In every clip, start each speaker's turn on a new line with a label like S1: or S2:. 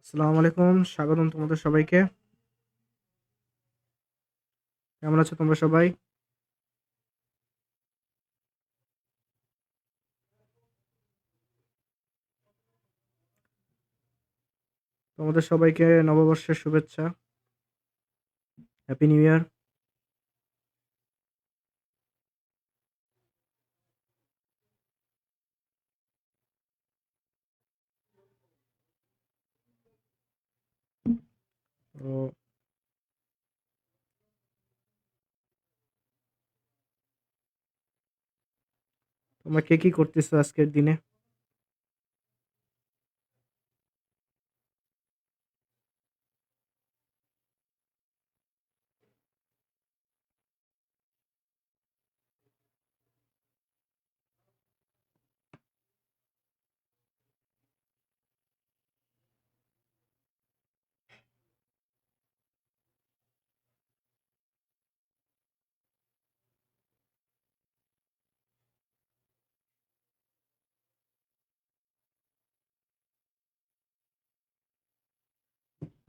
S1: আসসালামু আলাইকুম। স্বাগতম তোমাদের সবাইকে। কেমন আছো তোমরা সবাই? তোমাদের সবাইকে নববর্ষের শুভেচ্ছা। Happy new year. তো তোমরা কে কি করতেছো আজকের দিনে?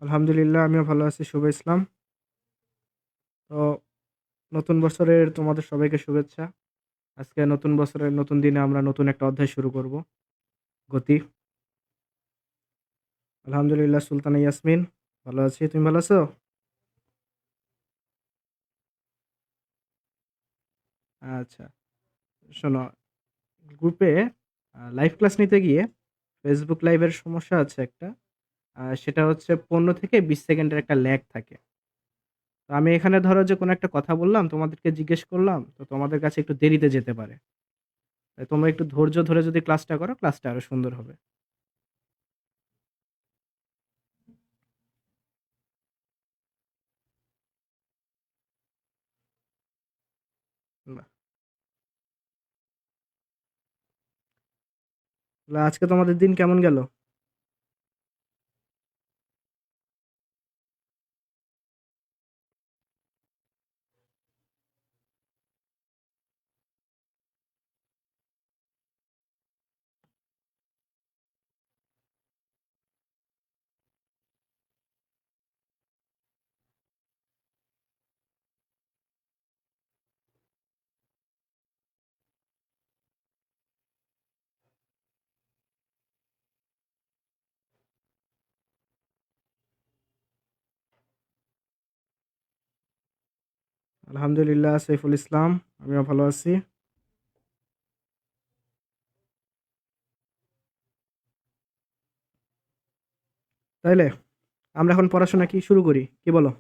S1: আলহামদুলিল্লাহ, আমিও ভালো আছি। শুভ ইসলাম। তো নতুন বছরের তোমাদের সবাইকে শুভেচ্ছা। আজকে নতুন বছরের নতুন দিনে আমরা নতুন একটা অধ্যায় শুরু করব। গতি। আলহামদুলিল্লাহ, সুলতানা ইয়াসমিন ভালো আছি। তুমি ভালো আছো? আচ্ছা, শোনো, গ্রুপে লাইভ ক্লাস নিতে গিয়ে ফেসবুক লাইভের সমস্যা আছে একটা। সেটা হচ্ছে 15 থেকে 20 সেকেন্ডের একটা ল্যাগ থাকে। তো আমি এখানে ধরো যে কোনো একটা কথা বললাম, তোমাদেরকে জিজ্ঞেস করলাম, তো তোমাদের কাছে একটু দেরিতে যেতে পারে। তাই তোমরা একটু ধৈর্য ধরে যদি ক্লাসটা করো, ক্লাসটা আরো সুন্দর হবে। বাহ! তাহলে আজকে তোমাদের দিন কেমন গেল? আলহামদুলিল্লাহ, সাইফুল ইসলাম। আমিও ভালো আছি। তাইলে আমরা এখন পড়াশোনা কি শুরু করি? কি বলো?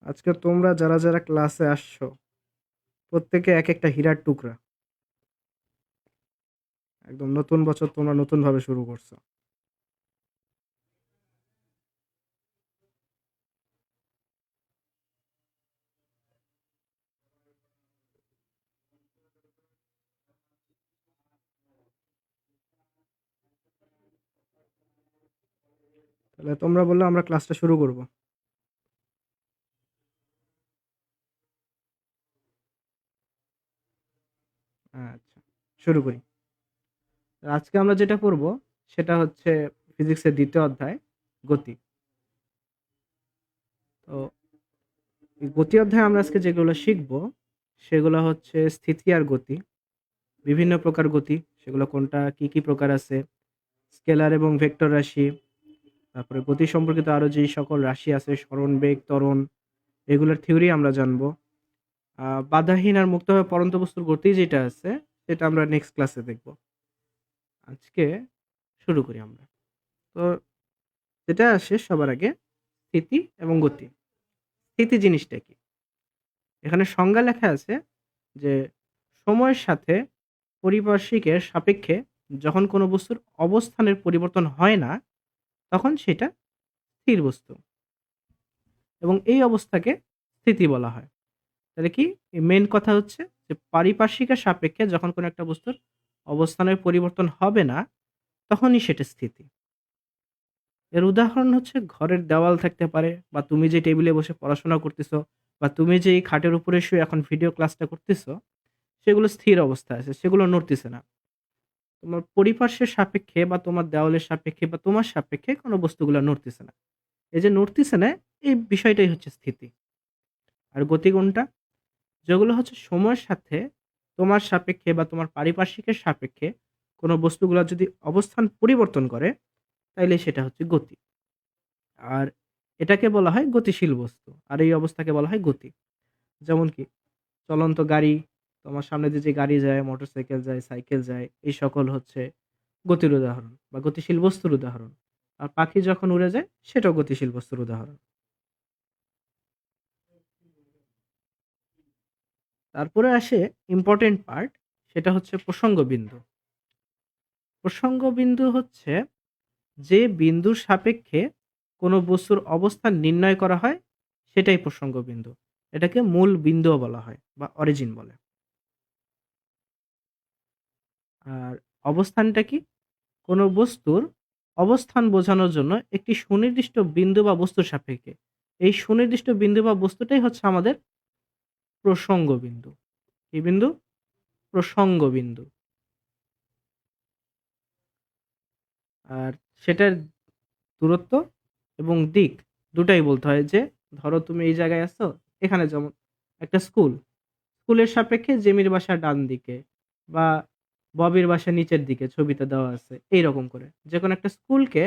S1: আজকে তোমরা যারা যারা ক্লাসে আসছো, প্রত্যেকে এক একটা হীরার টুকরা। একদম নতুন বছর তোমরা নতুন ভাবে শুরু করছো। তাহলে তোমরা বললে আমরা ক্লাসটা শুরু করব। আচ্ছা, শুরু করি। আজকে আমরা যেটা করব সেটা হচ্ছে ফিজিক্সের দ্বিতীয় অধ্যায়, গতি। তো এই গতি অধ্যায়ে আমরা আজকে যেগুলো শিখব সেগুলো হচ্ছে স্থিতি আর গতি, বিভিন্ন প্রকার গতি, সেগুলো কোনটা, কি কি প্রকার আছে, স্কেলার এবং ভেক্টর রাশি, তারপরে গতি সম্পর্কিত আরো যে সকল রাশি আছে, সরণ, বেগ, ত্বরণ, এগুলোর থিওরি আমরা জানবো। বাধাহীন আর মুক্তভাবে পড়ন্ত বস্তুর গতি যেটা আছে সেটা আমরা নেক্সট ক্লাসে দেখব। আজকে শুরু করি আমরা। তো যেটা আসে সবার আগে, স্থিতি এবং গতি। স্থিতি জিনিসটা কি? এখানে সংজ্ঞা লেখা আছে যে সময়ের সাথে পারিপার্শ্বিকের সাপেক্ষে যখন কোনো বস্তুর অবস্থানের পরিবর্তন হয় না, তখন সেটা স্থির বস্তু, এবং এই অবস্থাকে স্থিতি বলা হয়। তাহলে কি, মেন কথা হচ্ছে যে পারিপার্শ্বিকের সাপেক্ষে যখন কোনো একটা বস্তুর অবস্থানের পরিবর্তন হবে না, তখনই সেটা স্থিতি। এর উদাহরণ হচ্ছে ঘরের দেওয়াল থাকতে পারে, বা তুমি যে টেবিলে বসে পড়াশোনা করতেছো, বা তুমি যে এই খাটের উপরে শুয়ে এখন ভিডিও ক্লাসটা করতেছো, সেগুলো স্থির অবস্থায় আছে, সেগুলো নড়তেছে না। তোমার পরিপার্শ্বের সাপেক্ষে বা তোমার দেওয়ালের সাপেক্ষে বা তোমার সাপেক্ষে কোনো বস্তুগুলো নড়তেছে না। এই যে নড়তেছে না, এই বিষয়টাই হচ্ছে স্থিতি। আর গতি কোনটা? যেগুলো হচ্ছে সময়ের সাথে তোমার সাপেক্ষে বা তোমার পারিপার্শ্বিকের সাপেক্ষে কোনো বস্তুগুলা যদি অবস্থান পরিবর্তন করে, তাইলে সেটা হচ্ছে গতি। আর এটাকে বলা হয় গতিশীল বস্তু। আর এই অবস্থাকে বলা হয় গতি। যেমন কি চলন্ত গাড়ি, তোমার সামনে দিয়ে যে গাড়ি যায়, মোটরসাইকেল যায়, সাইকেল যায়, এই সকল হচ্ছে গতির উদাহরণ বা গতিশীল বস্তুর উদাহরণ। আর পাখি যখন উড়ে যায়, সেটাও গতিশীল বস্তুর উদাহরণ। তারপরে আসে ইম্পর্টেন্ট পার্ট, সেটা হচ্ছে প্রসঙ্গ বিন্দু। প্রসঙ্গ বিন্দু হচ্ছে যে বিন্দুর সাপেক্ষে কোনো বস্তুর অবস্থান নির্ণয় করা হয়, সেটাই প্রসঙ্গ বিন্দু। এটাকে মূল বিন্দুও বলা হয় বা অরিজিন বলে। আর অবস্থানটা কি? কোনো বস্তুর অবস্থান বোঝানোর জন্য একটি সুনির্দিষ্ট বিন্দু বা বস্তুর সাপেক্ষে, এই সুনির্দিষ্ট বিন্দু বা বস্তুটাই হচ্ছে আমাদের প্রসঙ্গ বিন্দু। কি বিন্দু? প্রসঙ্গ বিন্দু। আর সেটার দূরত্ব এবং দিক দুটাই বলতে হয়। যে ধরো তুমি এই জায়গায় আছো, এখানে যেমন একটা স্কুল, স্কুলের সাপেক্ষে জেমির বাসা ডান দিকে, বা ববির বাসা নিচের দিকে ছবিতে দেওয়া আছে, এইরকম করে যে কোনো একটা স্কুলকে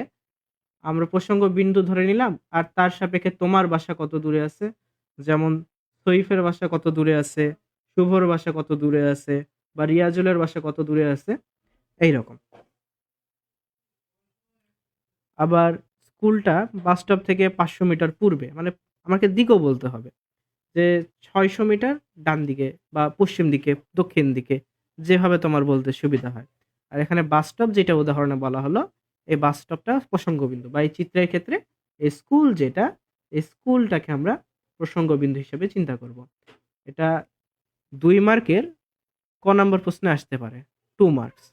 S1: আমরা প্রসঙ্গ বিন্দু ধরে নিলাম, আর তার সাপেক্ষে তোমার বাসা কত দূরে আছে, যেমন সইফের বাসা কত দূরে আছে, শুভর বাসা কত দূরে আছে, বা রিয়াজুলের বাসা কত দূরে আছে, এইরকম। আবার স্কুলটা বাসস্টপ থেকে 500 মিটার পূর্বে, মানে আমাকে দিকও বলতে হবে যে 600 মিটার ডান দিকে বা পশ্চিম দিকে, দক্ষিণ দিকে, যেভাবে তোমার বলতে সুবিধা হয়। আর এখানে বাসস্টপ যেটা উদাহরণে বলা হলো, এই বাসস্টপটা প্রসঙ্গবিন্দু, বা এই চিত্রের ক্ষেত্রে এই স্কুল যেটা, এই স্কুলটাকে আমরা প্রসঙ্গবিন্দু হিসেবে চিন্তা করব। এটা 2 মার্কের ক নম্বর প্রশ্নে আসতে পারে, 2 মার্কস,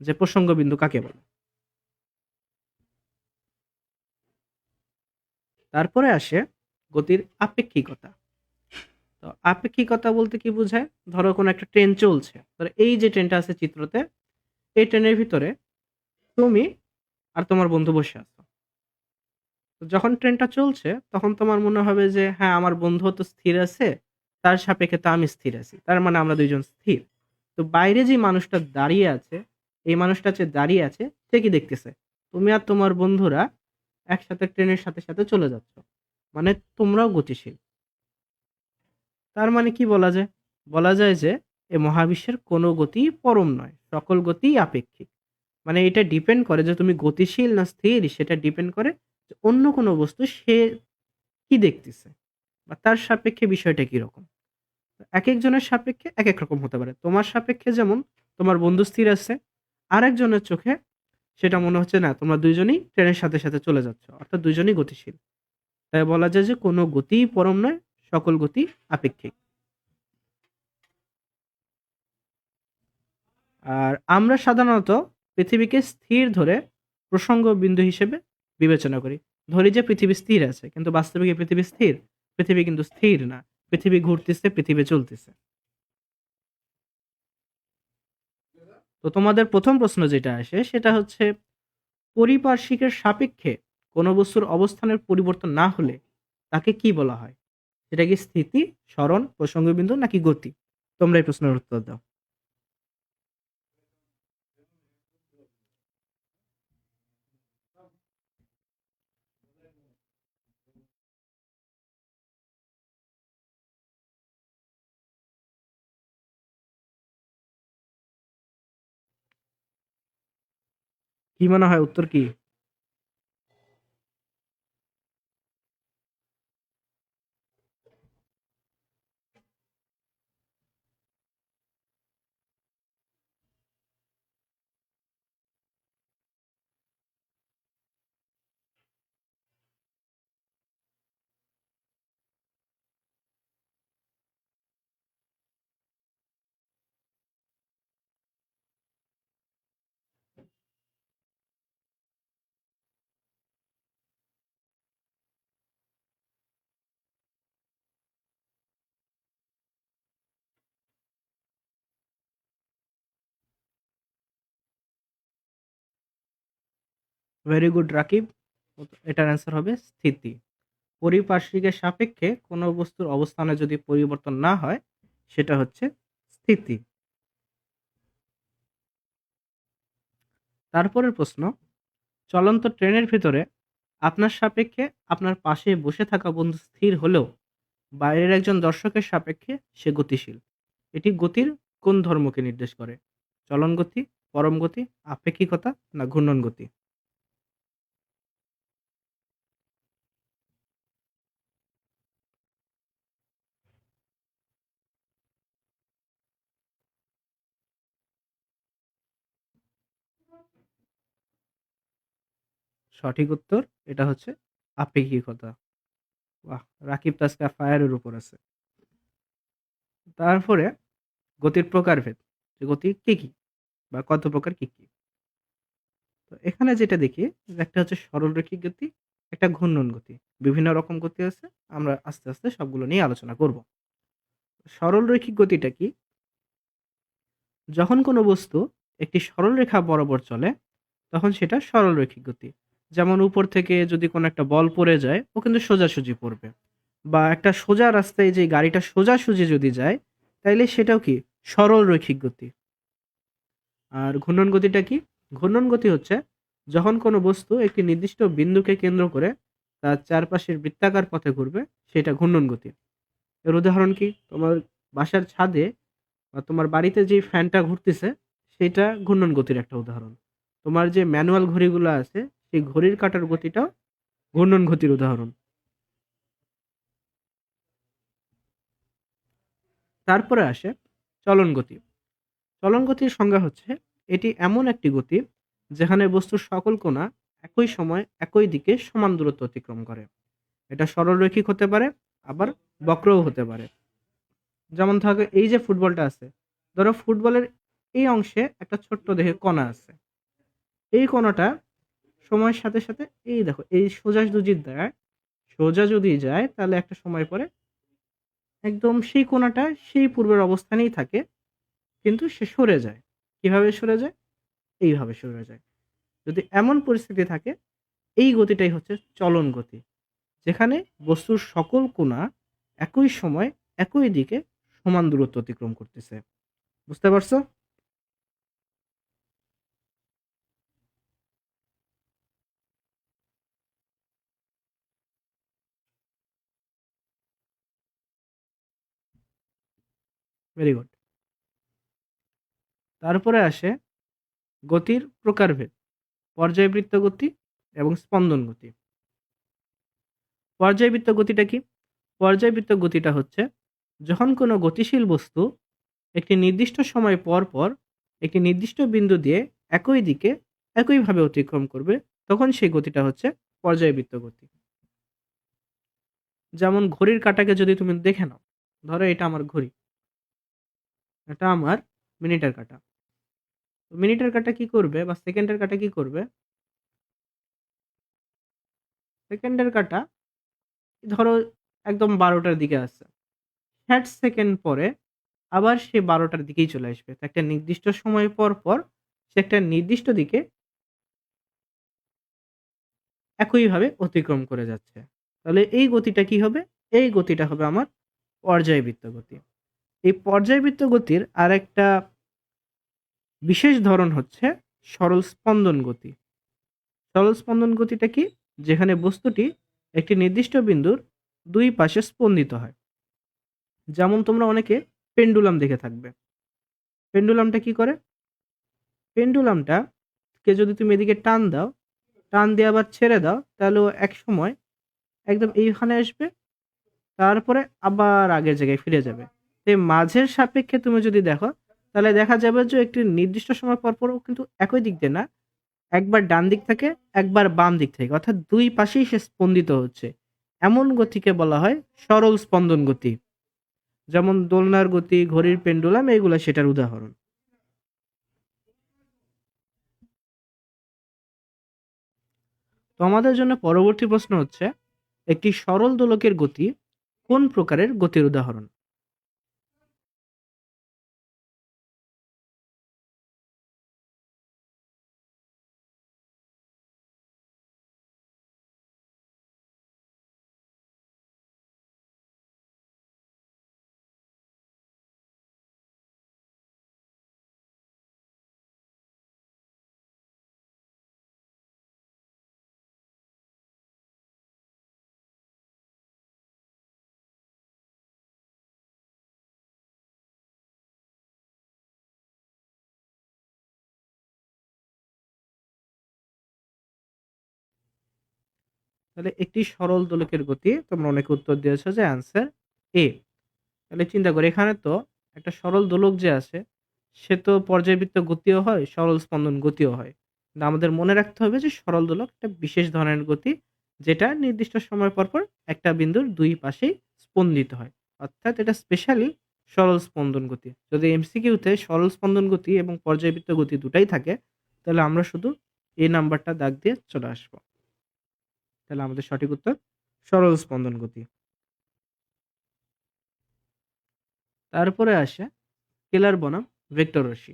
S1: যে প্রসঙ্গবিন্দু কাকে বলে। তারপরে আসে গতির আপেক্ষিকতা। তো আপেক্ষিকতা বলতে কি বোঝায়? ধরো কোনো একটা ট্রেন চলছে, ধরো এই যে ট্রেনটা আছে চিত্রতে, এই ট্রেনের ভিতরে তুমি আর তোমার বন্ধু বসে আছো। তো যখন ট্রেনটা চলছে, তখন তোমার মনে হবে যে হ্যাঁ, আমার বন্ধু তো স্থির আছে, তার সাপেক্ষে তো আমি স্থির আছি, তার মানে আমরা দুইজন স্থির। তো বাইরে যে মানুষটা দাঁড়িয়ে আছে, এই মানুষটা যে দাঁড়িয়ে আছে, সে কি দেখতেছে? তুমি আর তোমার বন্ধুরা একসাথে ট্রেনের সাথে সাথে চলে যাচ্ছ, মানে তোমরাও গতিশীল। তার মানে কি বলা যায়? বলা যায় যে এ মহাবিশ্বের কোনো গতিই পরম নয়, সকল গতিই আপেক্ষিক। মানে এটা ডিপেন্ড করে যে তুমি গতিশীল না স্থির, সেটা ডিপেন্ড করে যে অন্য কোনো বস্তু সে কি দেখতেছে, বা তার সাপেক্ষে বিষয়টা কিরকম। একেকজনের সাপেক্ষে একেক রকম হতে পারে। তোমার সাপেক্ষে যেমন তোমার বন্ধু স্থির আছে, আরেকজনের চোখে সেটা মনে হচ্ছে না, তোমরা দুইজনই ট্রেনের সাথে সাথে চলে যাচ্ছ, অর্থাৎ দুইজনই গতিশীল। তাই বলা যায় যে কোনো গতিই পরম নয়, সকল গতি আপেক্ষিক। আর আমরা সাধারণত পৃথিবীকে স্থির ধরে প্রসঙ্গ বিন্দু হিসেবে বিবেচনা করি। ধরি যে পৃথিবী স্থির আছে, কিন্তু বাস্তবে কি পৃথিবী স্থির? পৃথিবী কিন্তু স্থির না। পৃথিবী ঘুরতেছে, পৃথিবী চলতেছে। তো তোমাদের প্রথম প্রশ্ন যেটা আসে, সেটা হচ্ছে পরিপার্শ্বিকের সাপেক্ষে কোনো বস্তুর অবস্থানের পরিবর্তন না হলে তাকে কি বলা হয়? সেটা কি স্থিতি, সরণ, প্রসঙ্গ বিন্দু, নাকি গতি? তোমরা এই প্রশ্নের উত্তর দাও। কি মনে হয়, উত্তর কি? Very good Rakib. এটার অ্যান্সার হবে স্থিতি। পারিপার্শ্বিকের সাপেক্ষে কোনো বস্তুর অবস্থানে যদি পরিবর্তন না হয় সেটা হচ্ছে স্থিতি। তারপরের প্রশ্ন, চলন্ত ট্রেনের ভিতরে আপনার সাপেক্ষে আপনার পাশে বসে থাকা বন্ধু স্থির হলেও বাইরের একজন দর্শকের সাপেক্ষে সে গতিশীল। এটি গতির কোন ধর্মকে নির্দেশ করে? চলন গতি, পরম গতি, আপেক্ষিকতা না ঘূর্ণন গতি? সঠিক উত্তর এটা হচ্ছে আপেক্ষিকতা। বাহ! রাকিব তো আজকে ফায়ারের উপর আছে। তারপরে গতির প্রকারভেদ, যে গতি কি বা কত প্রকার কি? তো এখানে যেটা দেখি যে একটা হচ্ছে সরলরৈখিক গতি, একটা ঘূর্ণন গতি। বিভিন্ন রকম গতি আছে। আমরা আস্তে, আস্তে সবগুলো নিয়ে আলোচনা করব। সরলরৈখিক গতিটা কি? যখন কোনো বস্তু একটি সরল রেখা বরাবর চলে তখন সেটা সরলরৈখিক গতি। যেমন উপর থেকে যদি কোনো একটা বল পড়ে যায় ও কিন্তু সোজাসুজি পড়বে। বা একটা সোজা রাস্তায় যে গাড়িটা সোজাসুজি যদি যায় তাইলে সেটাও কি সরলরৈখিক গতি। আর ঘূর্ণন গতিটা কি? ঘূর্ণন গতি হচ্ছে যখন কোনো বস্তু একটি নির্দিষ্ট বিন্দুকে কেন্দ্র করে তার চারপাশের বৃত্তাকার পথে ঘুরবে সেটা ঘূর্ণন গতি। এর উদাহরণ কি? তোমার বাসার ছাদে বা তোমার বাড়িতে যে ফ্যানটা ঘুরতেছে সেটা ঘূর্ণন গতির একটা উদাহরণ। তোমার যে ম্যানুয়াল ঘড়িগুলো আছে সেই ঘড়ির কাঁটার গতিটাও ঘূর্ণন গতির উদাহরণ। তারপরে আসে চলন গতি। চলন গতির সংজ্ঞা হচ্ছে এটি এমন একটি গতি যেখানে বস্তুর সকল কণা একই সময় একই দিকে সমান দূরত্ব অতিক্রম করে। এটা সরলরৈখিক হতে পারে, আবার বক্রও হতে পারে। যেমন থাকে এই যে ফুটবলটা আছে, ধরো ফুটবলের এই অংশে একটা ছোট্ট দেখে কণা আছে। এই কণাটা সময়ের সাথে সাথে এই দেখো এই সোজা যদি যায় তাহলে একটা সময় পরে একদম সেই কোণাটা সেই পূর্বের অবস্থানেই থাকে, কিন্তু সে সরে যায়। কিভাবে সরে যায়? এইভাবে সরে যায়। যদি এমন পরিস্থিতি থাকে এই গতিটাই হচ্ছে চলন গতি, যেখানে বস্তুর সকল কোণা একই সময় একই দিকে সমান দূরত্ব অতিক্রম করতেছে। বুঝতে পারছো? Very good. তারপরে আসে গতির প্রকারভেদ, পর্যায়বৃত্ত গতি এবং স্পন্দন গতি। পর্যায়বৃত্ত গতিটা কি? পর্যায়বৃত্ত গতিটা হচ্ছে যখন কোনো গতিশীল বস্তু একটি নির্দিষ্ট সময় পর পর একটি নির্দিষ্ট বিন্দু দিয়ে একই দিকে একইভাবে অতিক্রম করবে তখন সেই গতিটা হচ্ছে পর্যায়বৃত্ত গতি। যেমন ঘড়ির কাঁটাকে যদি তুমি দেখে নাও, ধরো এটা আমার ঘড়ি, এটা আমার মিনিটের কাঁটা। তো মিনিটের কাঁটা কি করবে বা সেকেন্ডের কাঁটা কি করবে? সেকেন্ডের কাঁটা ধরো একদম 12টার দিকে আছে, 60 সেকেন্ড পরে আবার সে 12টার দিকেই চলে আসবে। তো একটা নির্দিষ্ট সময় পর পর সে একটা নির্দিষ্ট দিকে একইভাবে অতিক্রম করে যাচ্ছে। তাহলে এই গতিটা কি হবে? এই গতিটা হবে আমার পর্যায়বৃত্ত গতি। এই পর্যায়বৃত্ত গতির আরেকটা বিশেষ ধরন হচ্ছে সরল স্পন্দন গতি। সরল স্পন্দন গতিটা কি? যেখানে বস্তুটি একটি নির্দিষ্ট বিন্দুর দুই পাশে স্পন্দিত হয়। যেমন তোমরা অনেকে পেন্ডুলাম দেখে থাকবে। পেন্ডুলামটা কি করে? পেন্ডুলামটা কে যদি তুমি এদিকে টান দাও, টান দিয়ে আবার ছেড়ে দাও, তাহলে ও একসময় একদম এইখানে আসবে, তারপরে আবার আগের জায়গায় ফিরে যাবে। তো এই মাঝের সাপেক্ষে তুমি যদি দেখো তাহলে দেখা যাবে যে একটি নির্দিষ্ট সময় পর পরও কিন্তু একই দিক দিয়ে না, একবার ডান দিক থেকে একবার বাম দিক থেকে, অর্থাৎ দুই পাশেই সে স্পন্দিত হচ্ছে। এমন গতিকে বলা হয় সরল স্পন্দন গতি। যেমন দোলনার গতি, ঘড়ির পেন্ডুলাম, এইগুলা সেটার উদাহরণ। তো আমাদের জন্য পরবর্তী প্রশ্ন হচ্ছে একটি সরল দোলকের গতি কোন প্রকারের গতির উদাহরণ? তাহলে একটি সরল দোলকের গতি তোমরা অনেকে উত্তর দিয়েছো যে অ্যান্সার এ। তাহলে চিন্তা করি, এখানে তো একটা সরল দোলক যে আছে সে তো পর্যায়বৃত্ত গতিও হয়, সরল স্পন্দন গতিও হয়। কিন্তু আমাদের মনে রাখতে হবে যে সরল দোলক একটা বিশেষ ধরনের গতি, যেটা নির্দিষ্ট সময় পর পর একটা বিন্দুর দুই পাশেই স্পন্দিত হয়। অর্থাৎ এটা স্পেশালি সরল স্পন্দন গতি। যদি এমসিকিউতে সরল স্পন্দন গতি এবং পর্যায়বৃত্ত গতি দুটাই থাকে, তাহলে আমরা শুধু এই নাম্বারটা দাগ দিয়ে চলে আসবো। তাহলে আমাদের সঠিক উত্তর সরল স্পন্দন গতি। তারপরে আসে স্কেলার বনাম ভেক্টর রাশি।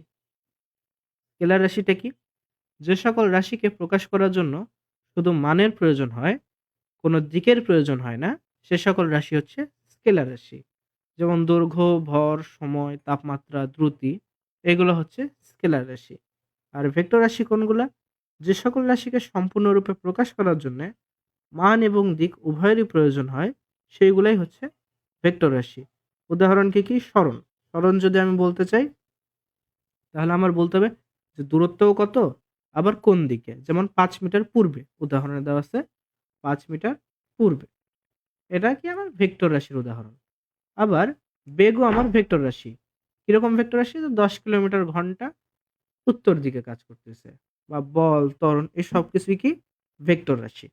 S1: স্কেলার রাশিটা কি? যে সকল রাশিকে প্রকাশ করার জন্য শুধু মানের প্রয়োজন হয়, কোনো দিকের প্রয়োজন হয় না, সে সকল রাশি হচ্ছে স্কেলার রাশি। যেমন দৈর্ঘ্য, ভর, সময়, তাপমাত্রা, দ্রুতি, এগুলো হচ্ছে স্কেলার রাশি। আর ভেক্টর রাশি কোনগুলা? যে সকল রাশিকে সম্পূর্ণরূপে প্রকাশ করার জন্য মান এবং দিক উভয়েরই প্রয়োজন হয়, সেইগুলাই হচ্ছে ভেক্টর রাশি। উদাহরণ কি কি? সরণ। সরণ যদি আমি বলতে চাই, তাহলে আমার বলতে হবে যে দূরত্বও কত, আবার কোন দিকে। যেমন 5 মিটার পূর্বে, উদাহরণে দেওয়া আছে 5 মিটার পূর্বে। এটা কি আমার ভেক্টর রাশির উদাহরণ। আবার বেগও আমার ভেক্টর রাশি। কিরকম ভেক্টর রাশি? 10 কিলোমিটার ঘন্টা উত্তর দিকে কাজ করতেছে। বা বল, ত্বরণ, এই সব কিছুই কি ভেক্টর রাশি।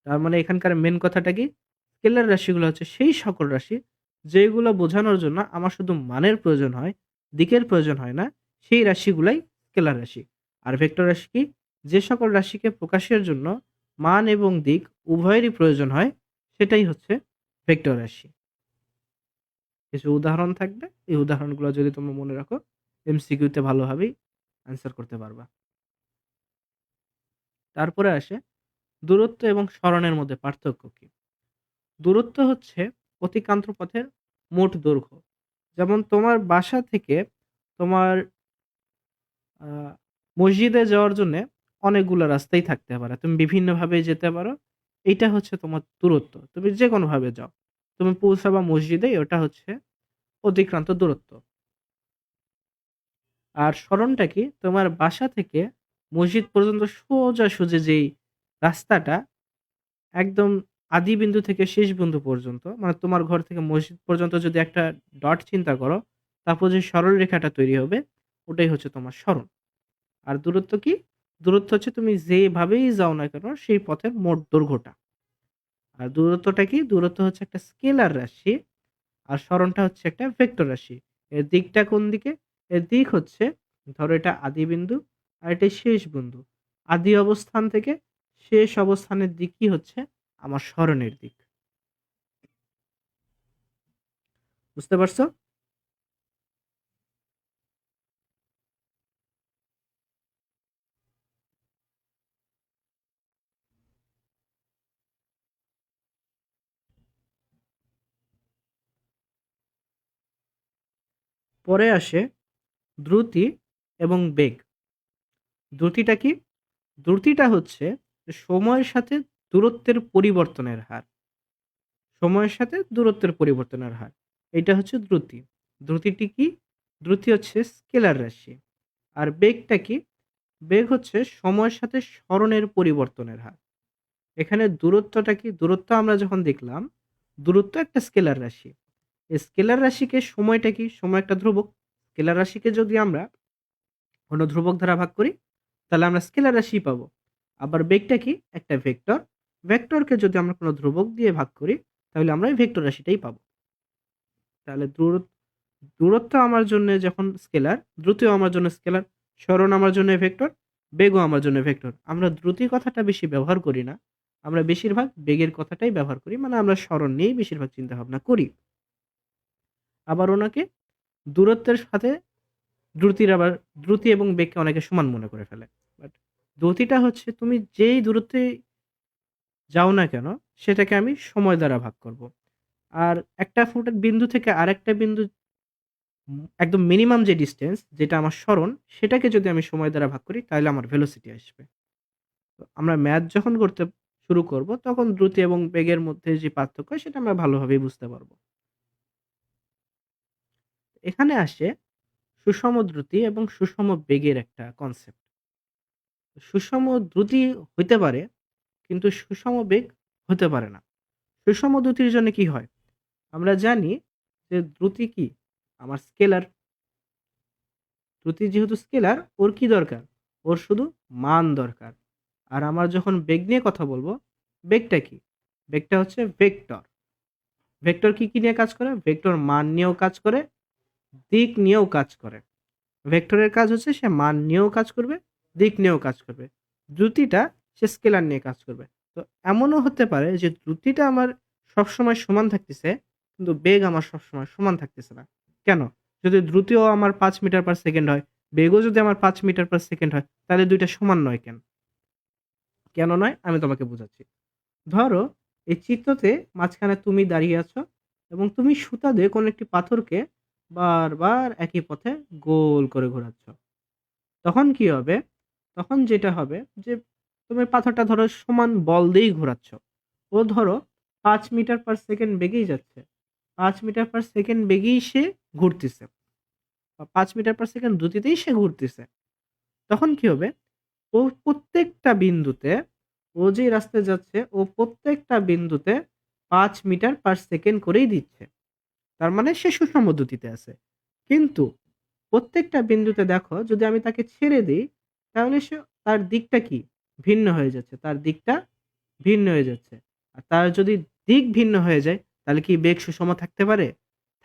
S1: তার মানে এখানকার মেন কথাটা কি? স্কেলার রাশিগুলো হচ্ছে সেই সকল রাশি যেগুলো বোঝানোর জন্য আমার শুধু মানের প্রয়োজন হয়, দিকের প্রয়োজন হয় না, সেই রাশিগুলাই স্কেলার রাশি। আর ভেক্টর রাশি কি? যে সকল রাশিকে প্রকাশের জন্য মান এবং দিক উভয়েরই প্রয়োজন হয়, সেটাই হচ্ছে ভেক্টর রাশি। কিছু উদাহরণ থাকবে, এই উদাহরণগুলো যদি তোমরা মনে রাখো, এমসিকিউতে ভালোভাবেই অ্যান্সার করতে পারবা। তারপরে আসে দূরত্ব এবং সরণের মধ্যে পার্থক্য কি? দূরত্ব হচ্ছে অতিক্রান্ত পথের মোট দৈর্ঘ্য। যেমন তোমার বাসা থেকে তোমার আ মসজিদে যাওয়ার জন্যে অনেকগুলো রাস্তাই থাকতে পারে। তুমি বিভিন্নভাবে যেতে পারো। এইটা হচ্ছে তোমার দূরত্ব। তুমি যেকোনোভাবে যাও। তুমি পৌঁছাবা মসজিদে, ওটা হচ্ছে অতিক্রান্ত দূরত্ব। আর সরণটা কি? তোমার বাসা থেকে মসজিদ পর্যন্ত সোজাসুজি যেই রাস্তাটা একদম আদি বিন্দু থেকে শেষ বিন্দু পর্যন্ত, মানে তোমার ঘর থেকে মসজিদ পর্যন্ত যদি একটা ডট চিন্তা করো, তারপর যে সরল রেখাটা তৈরি হবে, ওটাই হচ্ছে তোমার সরণ। আর দূরত্ব কি? দূরত্ব হচ্ছে তুমি যেভাবেই যাও না কেন সেই পথের মোট দৈর্ঘ্যটা। আর দূরত্বটা কি? দূরত্ব হচ্ছে একটা স্কেলার রাশি, আর সরণটা হচ্ছে একটা ভেক্টর রাশি। এর দিকটা কোন দিকে? এর দিক হচ্ছে, ধরো এটা আদি বিন্দু আর এটা শেষ বিন্দু। আদি অবস্থান থেকে শেষ অবস্থানের দিকই হচ্ছে আমার সরণের দিক। বুঝতে পারছো? পরে আসে দ্রুতি এবং বেগ। দ্রুতিটা কি? দ্রুতিটা হচ্ছে সময়ের সাথে দূরত্বের পরিবর্তনের হার। সময়ের সাথে দূরত্বের পরিবর্তনের হার। এটা হচ্ছে দ্রুতি। দ্রুতিটি কি? দ্রুতি হচ্ছে স্কেলার রাশি। আর বেগটা কি? বেগ হচ্ছে সময়ের সাথে সরণের পরিবর্তনের হার। এখানে দূরত্বটা কি? দূরত্ব আমরা যখন দেখলাম, দূরত্ব একটা স্কেলার রাশি। এই স্কেলার রাশিকে সময়টা কি? সময় একটা ধ্রুবক। স্কেলার রাশিকে যদি আমরা কোনো ধ্রুবক দ্বারা ভাগ করি, তাহলে আমরা স্কেলার রাশি পাবো। আবার বেগটা কি? একটা ভেক্টর। ভেক্টরকে যদি আমরা কোনো ধ্রুবক দিয়ে ভাগ করি, তাহলে আমরা এই ভেক্টর রাশিটাই পাবো। তাহলে দূরত্ব আমার জন্য যখন স্কেলার, দ্রুতিও আমার জন্য স্কেলার, সরণ আমার জন্য ভেক্টর, বেগও আমার জন্য ভেক্টর। আমরা দ্রুতি কথাটা বেশি ব্যবহার করি না। আমরা বেশিরভাগ বেগের কথাটাই ব্যবহার করি। মানে আমরা সরণ নিয়েই বেশিরভাগ চিন্তা ভাবনা করি। আবার ওনাকে দূরত্বের সাথে আবার দ্রুতি এবং বেগকে অনেকে সমান মনে করে ফেলে। বাট দ্রুতিটা হচ্ছে তুমি যেই দূরত্বে যাও না কেন, সেটাকে আমি সময় দ্বারা ভাগ করব। আর একটা ফুটের বিন্দু থেকে আরেকটা বিন্দু, একদম মিনিমাম যে ডিসটেন্স যেটা আমার সরণ, সেটাকে যদি আমি সময় দ্বারা ভাগ করি, তাহলে আমার ভেলোসিটি আসবে। তো আমরা ম্যাথ যখন করতে শুরু করব, তখন দ্রুতি এবং বেগের মধ্যে যে পার্থক্য, সেটা আমরা ভালোভাবেই বুঝতে পারব। এখানে আসে সুষম দ্রুতি এবং সুষম বেগের একটা কনসেপ্ট। সুষম দ্রুতি হইতে পারে কিন্তু সুষম বেগ হতে পারে না। সুষম দ্রুতির জন্য কি হয়? আমরা জানি যে দ্রুতি কি? আমার স্কেলার। দ্রুতি যেহেতু স্কেলার, ওর কি দরকার? ওর শুধু মান দরকার। আর আমার যখন বেগ নিয়ে কথা বলবো, বেগটা কি? বেগটা হচ্ছে ভেক্টর। ভেক্টর কি নিয়ে কাজ করে? ভেক্টর মান নিয়েও কাজ করে, দিক নিয়েও কাজ করে। ভেক্টরের কাজ হচ্ছে সে মান নিয়েও কাজ করবে, দিক নিয়েও কাজ করবে। দ্রুতিটা সে স্কেলার নিয়ে কাজ করবে। তো এমনও হতে পারে যে দ্রুতিটা আমার সবসময় সমান থাকতেছে, কিন্তু বেগ আমার সবসময় সমান থাকতেছে না। কেন? যদি দ্রুতিও আমার ৫ মিটার পার সেকেন্ড হয়, বেগও যদি আমার ৫ মিটার পার সেকেন্ড হয়, তাহলে ২ টা সমান নয় কেন? কেন নয়? আমি তোমাকে বুঝাচ্ছি। ধরো এই চিত্রতে মাঝখানে তুমি দাঁড়িয়ে আছো এবং তুমি সুতা দিয়ে কোনো একটি পাথরকে বারবার একই পথে গোল করে ঘোরাচ্ছ। তখন কি হবে? তখন যেটা হবে যে তুমি পাথরটা ধরো সমান বল দিয়েই ঘোরাচ্ছ। ও ধরো ৫ মিটার পার সেকেন্ড বেগেই যাচ্ছে। ৫ মিটার পার সেকেন্ড বেগেই সে ঘুরতেছে। বা ৫ মিটার পার সেকেন্ড দ্রুতিতেই সে ঘুরতেছে। তখন কি হবে? ও প্রত্যেকটা বিন্দুতে, ও যে রাস্তায় যাচ্ছে ও প্রত্যেকটা বিন্দুতে ৫ মিটার পার সেকেন্ড করেই দিচ্ছে। তার মানে সে সুষম দ্রুতিতে আছে। কিন্তু প্রত্যেকটা বিন্দুতে দেখো যদি আমি তাকে ছেড়ে দিই, তাহলে তার দিকটা কি? ভিন্ন হয়ে যাচ্ছে। তার দিকটা ভিন্ন হয়ে যাচ্ছে। আর তার যদি দিক ভিন্ন হয়ে যায়, তাহলে কি বেগ সুষম থাকতে পারে?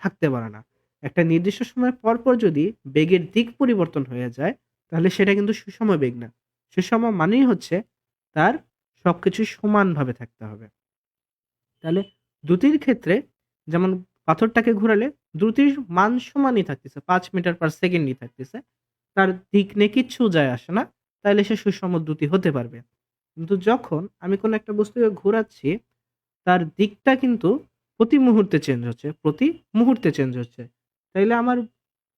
S1: থাকতে পারে না। একটা নির্দিষ্ট সময় পর, পর যদি বেগের দিক পরিবর্তন হয়ে যায়, তাহলে সেটা কিন্তু সুষম বেগ না। সুষম মানেই হচ্ছে তার সবকিছু সমানভাবে থাকতে হবে। তাহলে দ্রুতির ক্ষেত্রে যেমন পাথরটাকে ঘোরালে দ্রুতির মান সমানই থাকতেছে, ৫ মিটার পার সেকেন্ডই থাকতেছে। তার দিক নিয়ে কিচ্ছু যায় আসে না। তাইলে সে সুষম দ্রুতি হতে পারবে। কিন্তু যখন আমি কোনো একটা বস্তুকে ঘোরাচ্ছি, তার দিকটা কিন্তু প্রতি মুহূর্তে চেঞ্জ হচ্ছে, প্রতি মুহূর্তে চেঞ্জ হচ্ছে। তাইলে আমার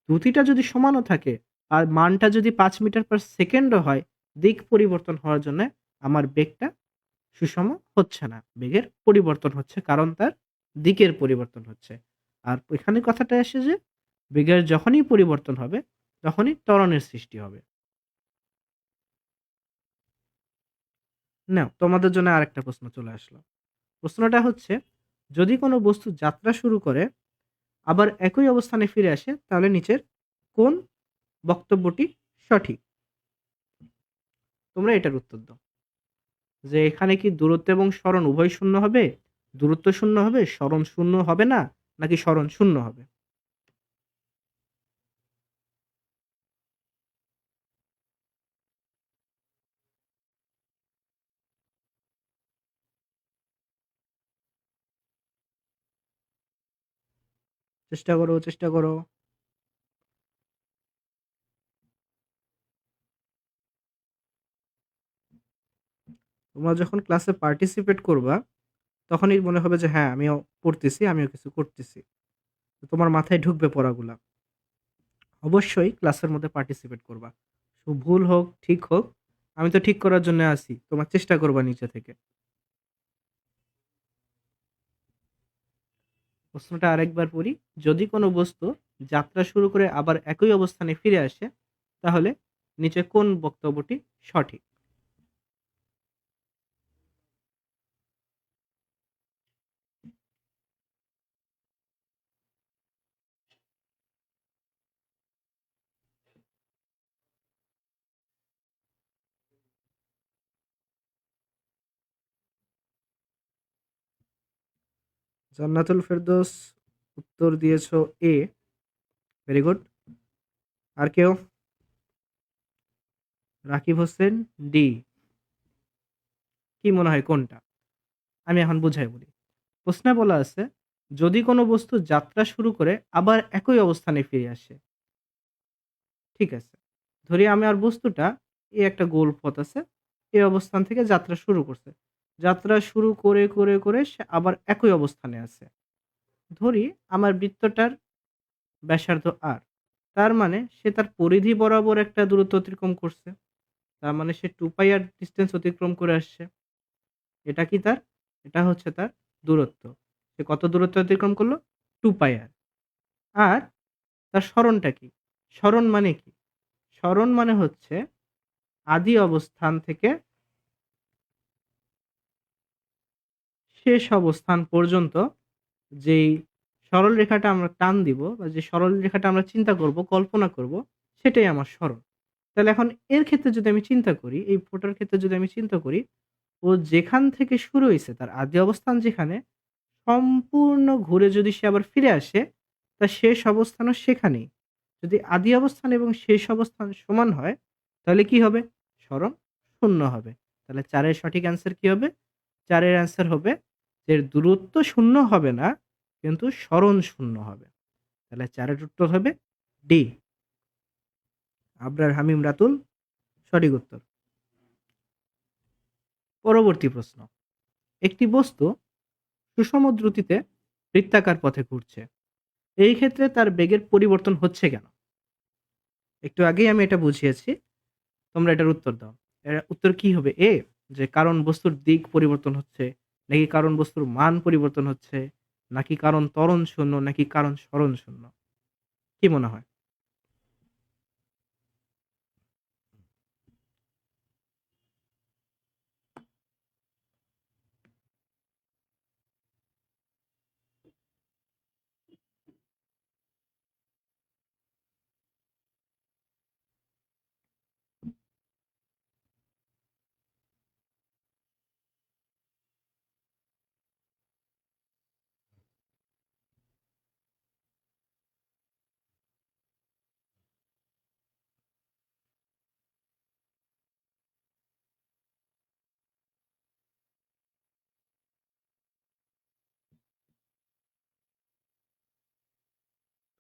S1: দ্রুতিটা যদি সমানও থাকে আর মানটা যদি ৫ মিটার পার সেকেন্ডও হয়, দিক পরিবর্তন হওয়ার জন্যে আমার বেগটা সুষম হচ্ছে না। বেগের পরিবর্তন হচ্ছে কারণ তার দিকের পরিবর্তন হচ্ছে। আর এখানে কথাটা আসে যে বেগের যখনই পরিবর্তন হবে, তখনই ত্বরণের সৃষ্টি হবে। নাও তোমাদের জন্য আরেকটা প্রশ্ন চলে আসলো। প্রশ্নটা হচ্ছে, যদি কোনো বস্তু যাত্রা শুরু করে আবার একই অবস্থানে ফিরে আসে, তাহলে নিচের কোন বক্তব্যটি সঠিক? তোমরা এটার উত্তর দাও। যে এখানে কি দূরত্ব এবং সরণ উভয় শূন্য হবে? দূরত্ব শূন্য হবে, সরণ শূন্য হবে না, নাকি সরণ শূন্য হবে? চেষ্টা করো, চেষ্টা করো। তোমরা যখন ক্লাসে পার্টিসিপেট করবা, তখনই মনে হবে যে হ্যাঁ, আমিও পড়তেছি, আমিও কিছু করতেছি। তো তোমার মাথায় ঢুকবে পড়াগুলা। অবশ্যই ক্লাসের মধ্যে পার্টিসিপেট করবা। ভুল হোক, ঠিক হোক, আমি তো ঠিক করার জন্য আছি। তোমার চেষ্টা করবা নিচে থেকে। প্রশ্নটা আরেকবার পড়ি। যদি কোনো বস্তু যাত্রা শুরু করে আবার একই অবস্থানে ফিরে আসে, তাহলে নিচে কোন বক্তব্যটি সঠিক? জান্নাতুল ফেরদৌস উত্তর দিয়েছো এ। Very good. আর কেউ? রাকিব হোসেন ডি। কি মনে হয় কোনটা? আমি এখন বুঝাই বলি। প্রশ্নে বলা আছে, যদি কোনো বস্তু যাত্রা শুরু করে আবার একই অবস্থানে ফিরে আসে। ঠিক আছে। ধরি আমার বস্তুটা এই একটা গোল পথ আছে। এই অবস্থান থেকে যাত্রা শুরু করছে। যাত্রা শুরু করে, করে, করে সে আবার একই অবস্থানে আছে। ধরি আমার বৃত্তটার ব্যাসার্ধ r। তার মানে সে তার পরিধি বরাবর একটা দূরত্ব অতিক্রম করছে। তার মানে সে 2 পাই r ডিসট্যান্স অতিক্রম করে আসছে। এটা কি তার? এটা হচ্ছে তার দূরত্ব। সে কত দূরত্ব অতিক্রম করলো? 2 পাই r। আর তার সরণটা কি? সরণ মানে কি? সরণ মানে হচ্ছে আদি অবস্থান থেকে শেষ অবস্থান পর্যন্ত যেই সরল রেখাটা আমরা টান দিব বা যে সরল রেখাটা আমরা চিন্তা করব, কল্পনা করব, সেটাই আমার সরল। তাহলে এখন এর ক্ষেত্রে যদি আমি চিন্তা করি, এই ফোঁটার ক্ষেত্রে যদি আমি চিন্তা করি, ও যেখান থেকে শুরু হইছে তার আদি অবস্থান যেখানে, সম্পূর্ণ ঘুরে যদি সে আবার ফিরে আসে, তার শেষ অবস্থানও সেখানেই। যদি আদি অবস্থান এবং শেষ অবস্থান সমান হয়, তাহলে কি হবে? সরণ শূন্য হবে। তাহলে ৪ এর সঠিক অ্যান্সার কি হবে? ৪ এর অ্যান্সার হবে যে এর দূরত্ব শূন্য হবে না, কিন্তু সরণ শূন্য হবে। তাহলে ৪ এর উত্তর হবে ডি। আবরার হামিম রাতুল সঠিক উত্তর। পরবর্তী প্রশ্ন। একটি বস্তু সুষম দ্রুতিতে বৃত্তাকার পথে ঘুরছে। এই ক্ষেত্রে তার বেগের পরিবর্তন হচ্ছে কেন? একটু আগেই আমি এটা বুঝিয়েছি। তোমরা এটার উত্তর দাও। এর উত্তর কি হবে? এ, যে কারণ বস্তুর দিক পরিবর্তন হচ্ছে, নাকি কারণ বস্তুর মান পরিবর্তন হচ্ছে, নাকি কারণ ত্বরণ শূন্য, নাকি কারণ সরণ শূন্য? কি মনে হয়?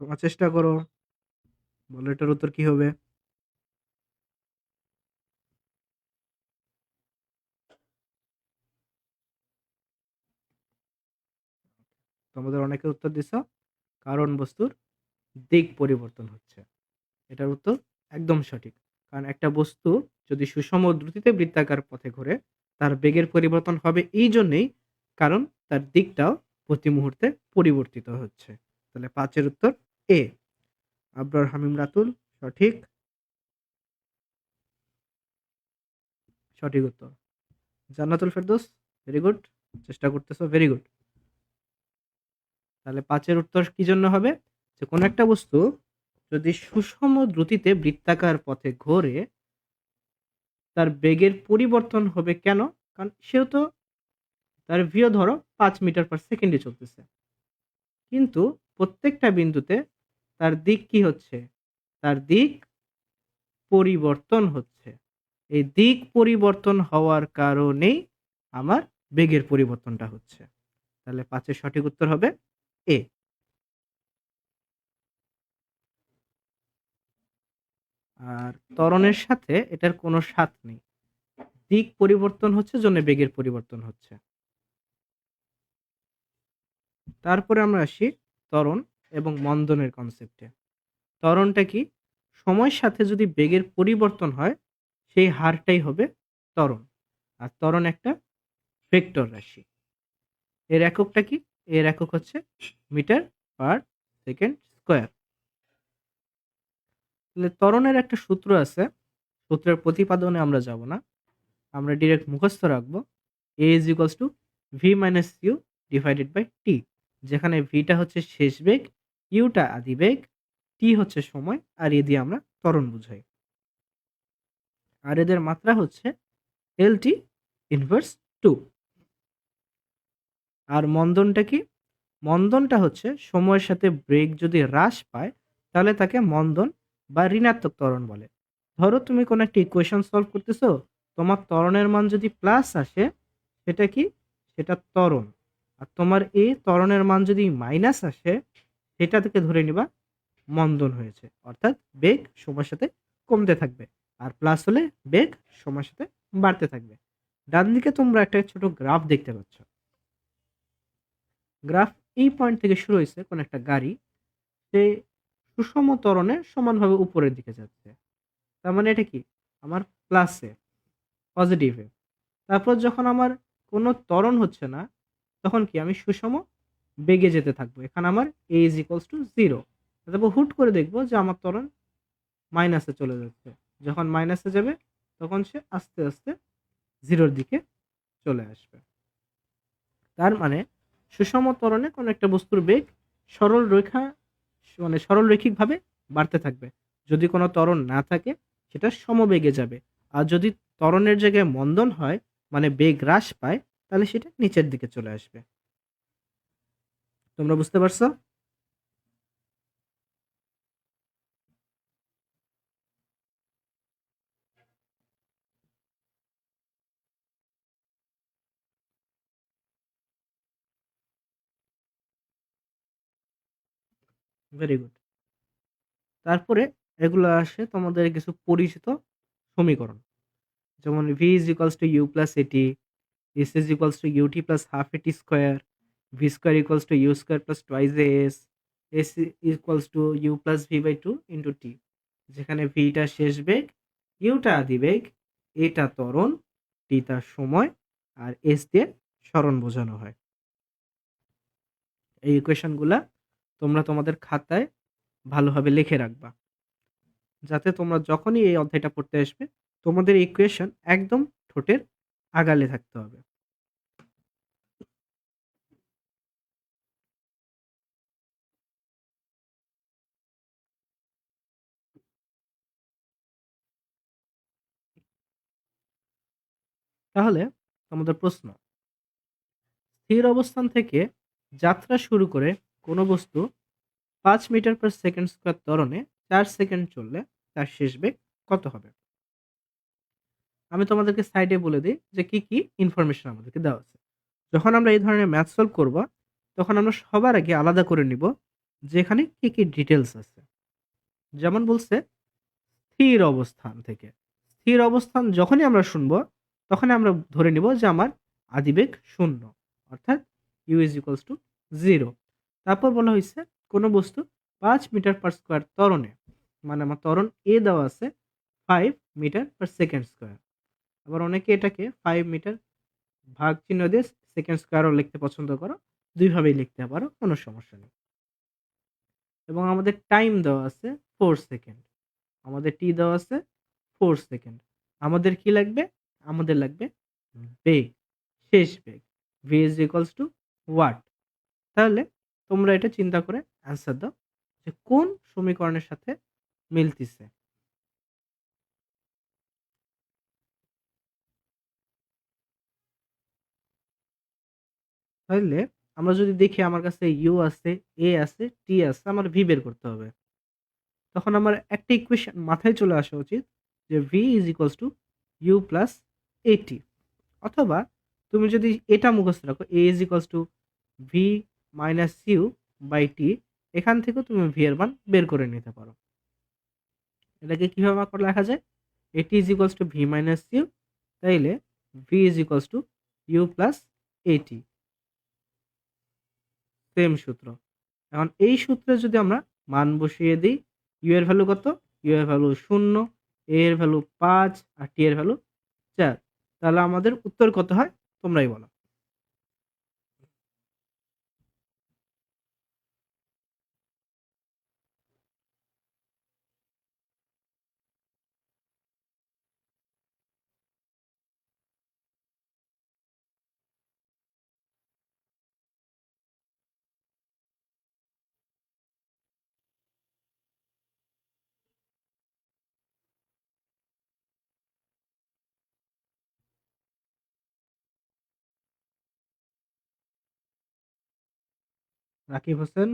S1: তোমরা চেষ্টা করো। বলো এটার উত্তর কি হবে? তোমাদের অনেকে উত্তর দিছো কারণ বস্তুর দিক পরিবর্তন হচ্ছে। এটার উত্তর একদম সঠিক। কারণ একটা বস্তু যদি সুষম দ্রুতিতে বৃত্তাকার পথে ঘোরে, তার বেগের পরিবর্তন হবে এই জন্যেই, কারণ তার দিকটাও প্রতি মুহূর্তে পরিবর্তিত হচ্ছে। তাহলে ৫ এর উত্তর এ। আবরার হামিম রাতুল সঠিক, সঠিক উত্তর। জান্নাতুল ফেরদৌস ভেরি গুড, চেষ্টা করতেছো, ভেরি গুড। তাহলে ৫ এর উত্তর কি জন্য হবে? যে কোনো একটা বস্তু যদি সুষম দ্রুতিতে বৃত্তাকার পথে ঘোরে, তার বেগের পরিবর্তন হবে কেন? কারণ সেও তো, তার ভিও ধরো ৫ মিটার পার সেকেন্ডে চলতেছে, কিন্তু প্রত্যেকটা বিন্দুতে তার দিক কি হচ্ছে? তার দিক পরিবর্তন হচ্ছে। এই দিক পরিবর্তন হওয়ার কারণেই আমার বেগের পরিবর্তনটা হচ্ছে। তাহলে ৫ এর সঠিক উত্তর হবে এ। আর ত্বরণের সাথে এটার কোনো সাথ নেই। দিক পরিবর্তন হচ্ছে জন্য বেগের পরিবর্তন হচ্ছে। তারপরে আমরা আসি ত্বরণ এবং মন্দনের কনসেপ্টে। ত্বরণটা কি? সময়ের সাথে যদি বেগের পরিবর্তন হয়, সেই হারটাই হবে ত্বরণ। আর ত্বরণ একটা ভেক্টর রাশি। এর এককটা কি? এর একক হচ্ছে মিটার পার সেকেন্ড স্কয়ার। তাহলে ত্বরণের একটা সূত্র আছে। সূত্রের প্রতিপাদনে আমরা যাব না, আমরা ডিরেক্ট মুখস্থ রাখবো। a is equals to v minus u divided by t, যেখানে ভিটা হচ্ছে শেষ বেগ, ইউটা আদি বেগ, টি হচ্ছে সময়, আর এ দিয়ে আমরা ত্বরণ বুঝাই। আর এদের মাত্রা হচ্ছে lt ইনভার্স 2। আর মন্দনটা কি? মন্দনটা হচ্ছে সময়ের সাথে বেগ যদি হ্রাস পায়, তাহলে তাকে মন্দন বা ঋণাত্মক ত্বরণ বলে। ধরো তুমি কোনো একটা ইকুয়েশন সলভ করতেছো, তোমার ত্বরণের মান যদি প্লাস আসে, সেটা কি? সেটা ত্বরণ। আর তোমার এই ত্বরণের মান যদি মাইনাস আসে, সেটা থেকে ধরে নিবা মন্দন হয়েছে। অর্থাৎ বেগ সময়ের সাথে কমতে থাকবে, আর প্লাস হলে বেগ সময়ের সাথে বাড়তে থাকবে। ডান দিকে তোমরা একটা ছোট গ্রাফ দেখতে পাচ্ছ। গ্রাফ এই পয়েন্ট থেকে শুরু হয়েছে কোন একটা গাড়ি, সে সুষম ত্বরণে সমানভাবে উপরের দিকে যাচ্ছে। তার মানে এটা কি? আমার প্লাসে, পজিটিভে। তারপর যখন আমার কোনো ত্বরণ হচ্ছে না, তখন কি আমি সুষম বেগে যেতে থাকবো। এখানে আমার a is equals to 0। তারপর হুট করে দেখবো যে আমার ত্বরণ মাইনাসে চলে যাচ্ছে। যখন মাইনাসে যাবে, তখন সে আস্তে আস্তে জিরোর দিকে চলে আসবে। তার মানে সুষম ত্বরণে কোনো একটা বস্তুর বেগ সরল রেখা মানে সরলরৈখিকভাবে বাড়তে থাকবে। যদি কোনো ত্বরণ না থাকে সেটা সমবেগে যাবে। আর যদি ত্বরণের জায়গায় মন্দন হয় মানে বেগ হ্রাস পায় তাহলে সেটা নিচের দিকে চলে আসবে। তোমরা বুঝতে পারছো? Very good. তারপরে এগুলো আসে তোমাদের কিছু পরিচিত সমীকরণ, যেমন v is equals to u plus at, s is equals to ut plus half at square, v square equals to u square plus twice as, s equals to u plus v by 2 into t, যেখানে v টা শেষ বেগ, u টা আদি বেগ, a টা ত্বরণ, t টা সময়, আর s দিয়ে সরণ বোঝানো হয়। এই ইকুয়েশনগুলা তোমরা তোমাদের খাতায় ভালোভাবে লিখে রাখবা, যাতে তোমরা যখনই এই অধ্যায়টা পড়তে আসবে তোমাদের ইকুয়েশন একদম ঠোঁটের আগালে থাকতে হবে। তাহলে তোমাদের প্রশ্ন, স্থির অবস্থান থেকে যাত্রা শুরু করে কোনো বস্তু 5 মিটার পার সেকেন্ড স্কয়ার ত্বরণে 4 সেকেন্ড চললে তার শেষ বেগ কত হবে? আমি তোমাদেরকে সাইডে বলে দিই যে কি কি ইনফরমেশন আমাদেরকে দেওয়া আছে। যখন আমরা এই ধরনের ম্যাথ সলভ করব তখন আমরা সবার আগে আলাদা করে নিব যে এখানে কি কি ডিটেলস আছে। যেমন বলছে স্থির অবস্থান থেকে, স্থির অবস্থান যখনই আমরা শুনবো তখনই আমরা ধরে নিব যে আমার আদিবেগ শূন্য, অর্থাৎ U is equals to zero. তারপর বলা হয়েছে কোনো বস্তু 5 মিটার পার স্কোয়ার ত্বরণে, মানে আমার ত্বরণ এ দেওয়া আছে 5 মিটার পার সেকেন্ড স্কোয়ার। আবার অনেকে এটাকে 5 মিটার ভাগ চিহ্ন দিয়ে সেকেন্ড স্কোয়ারও লিখতে পছন্দ করো, দুইভাবেই লিখতে পারো, কোনো সমস্যা নেই। এবং আমাদের টাইম দেওয়া আছে 4 সেকেন্ড, আমাদের টি দেওয়া আছে 4 সেকেন্ড। আমাদের কি লাগবে? আমাদের লাগবে বেগ, শেষ বেগ, V is equals to what. তাহলে তোমরা এটা চিন্তা করে অ্যান্সার দাও যে কোন সমীকরণের সাথে মিলতিছে। তাহলে আমরা যদি দেখি আমার কাছে ইউ আছে, এ আছে, টি আছে, আমার ভি বের করতে হবে। তখন আমার একটা ইকুয়েশন মাথায় চলে আসা উচিত যে V is equals to U plus A T, অথবা তুমি যদি এটা মুখস্থ রাখো A is equals to V minus U by T, এখান থেকেও তুমি ভি এর মান বের করে নিতে পারো। এটাকে কিভাবে করে লেখা যায়? A T is equals to V minus U, তাইলে V is equals to U plus A T, same সূত্র। এখন এই সূত্রে যদি আমরা মান বসিয়ে দিই, ইউ এর ভ্যালু কত? ইউ এর ভ্যালু 0, এ এর ভ্যালু 5 আর টি এর ভ্যালু 4, তাহলে আমাদের উত্তর কত হয় তোমরাই বলো। Rakib Hossain,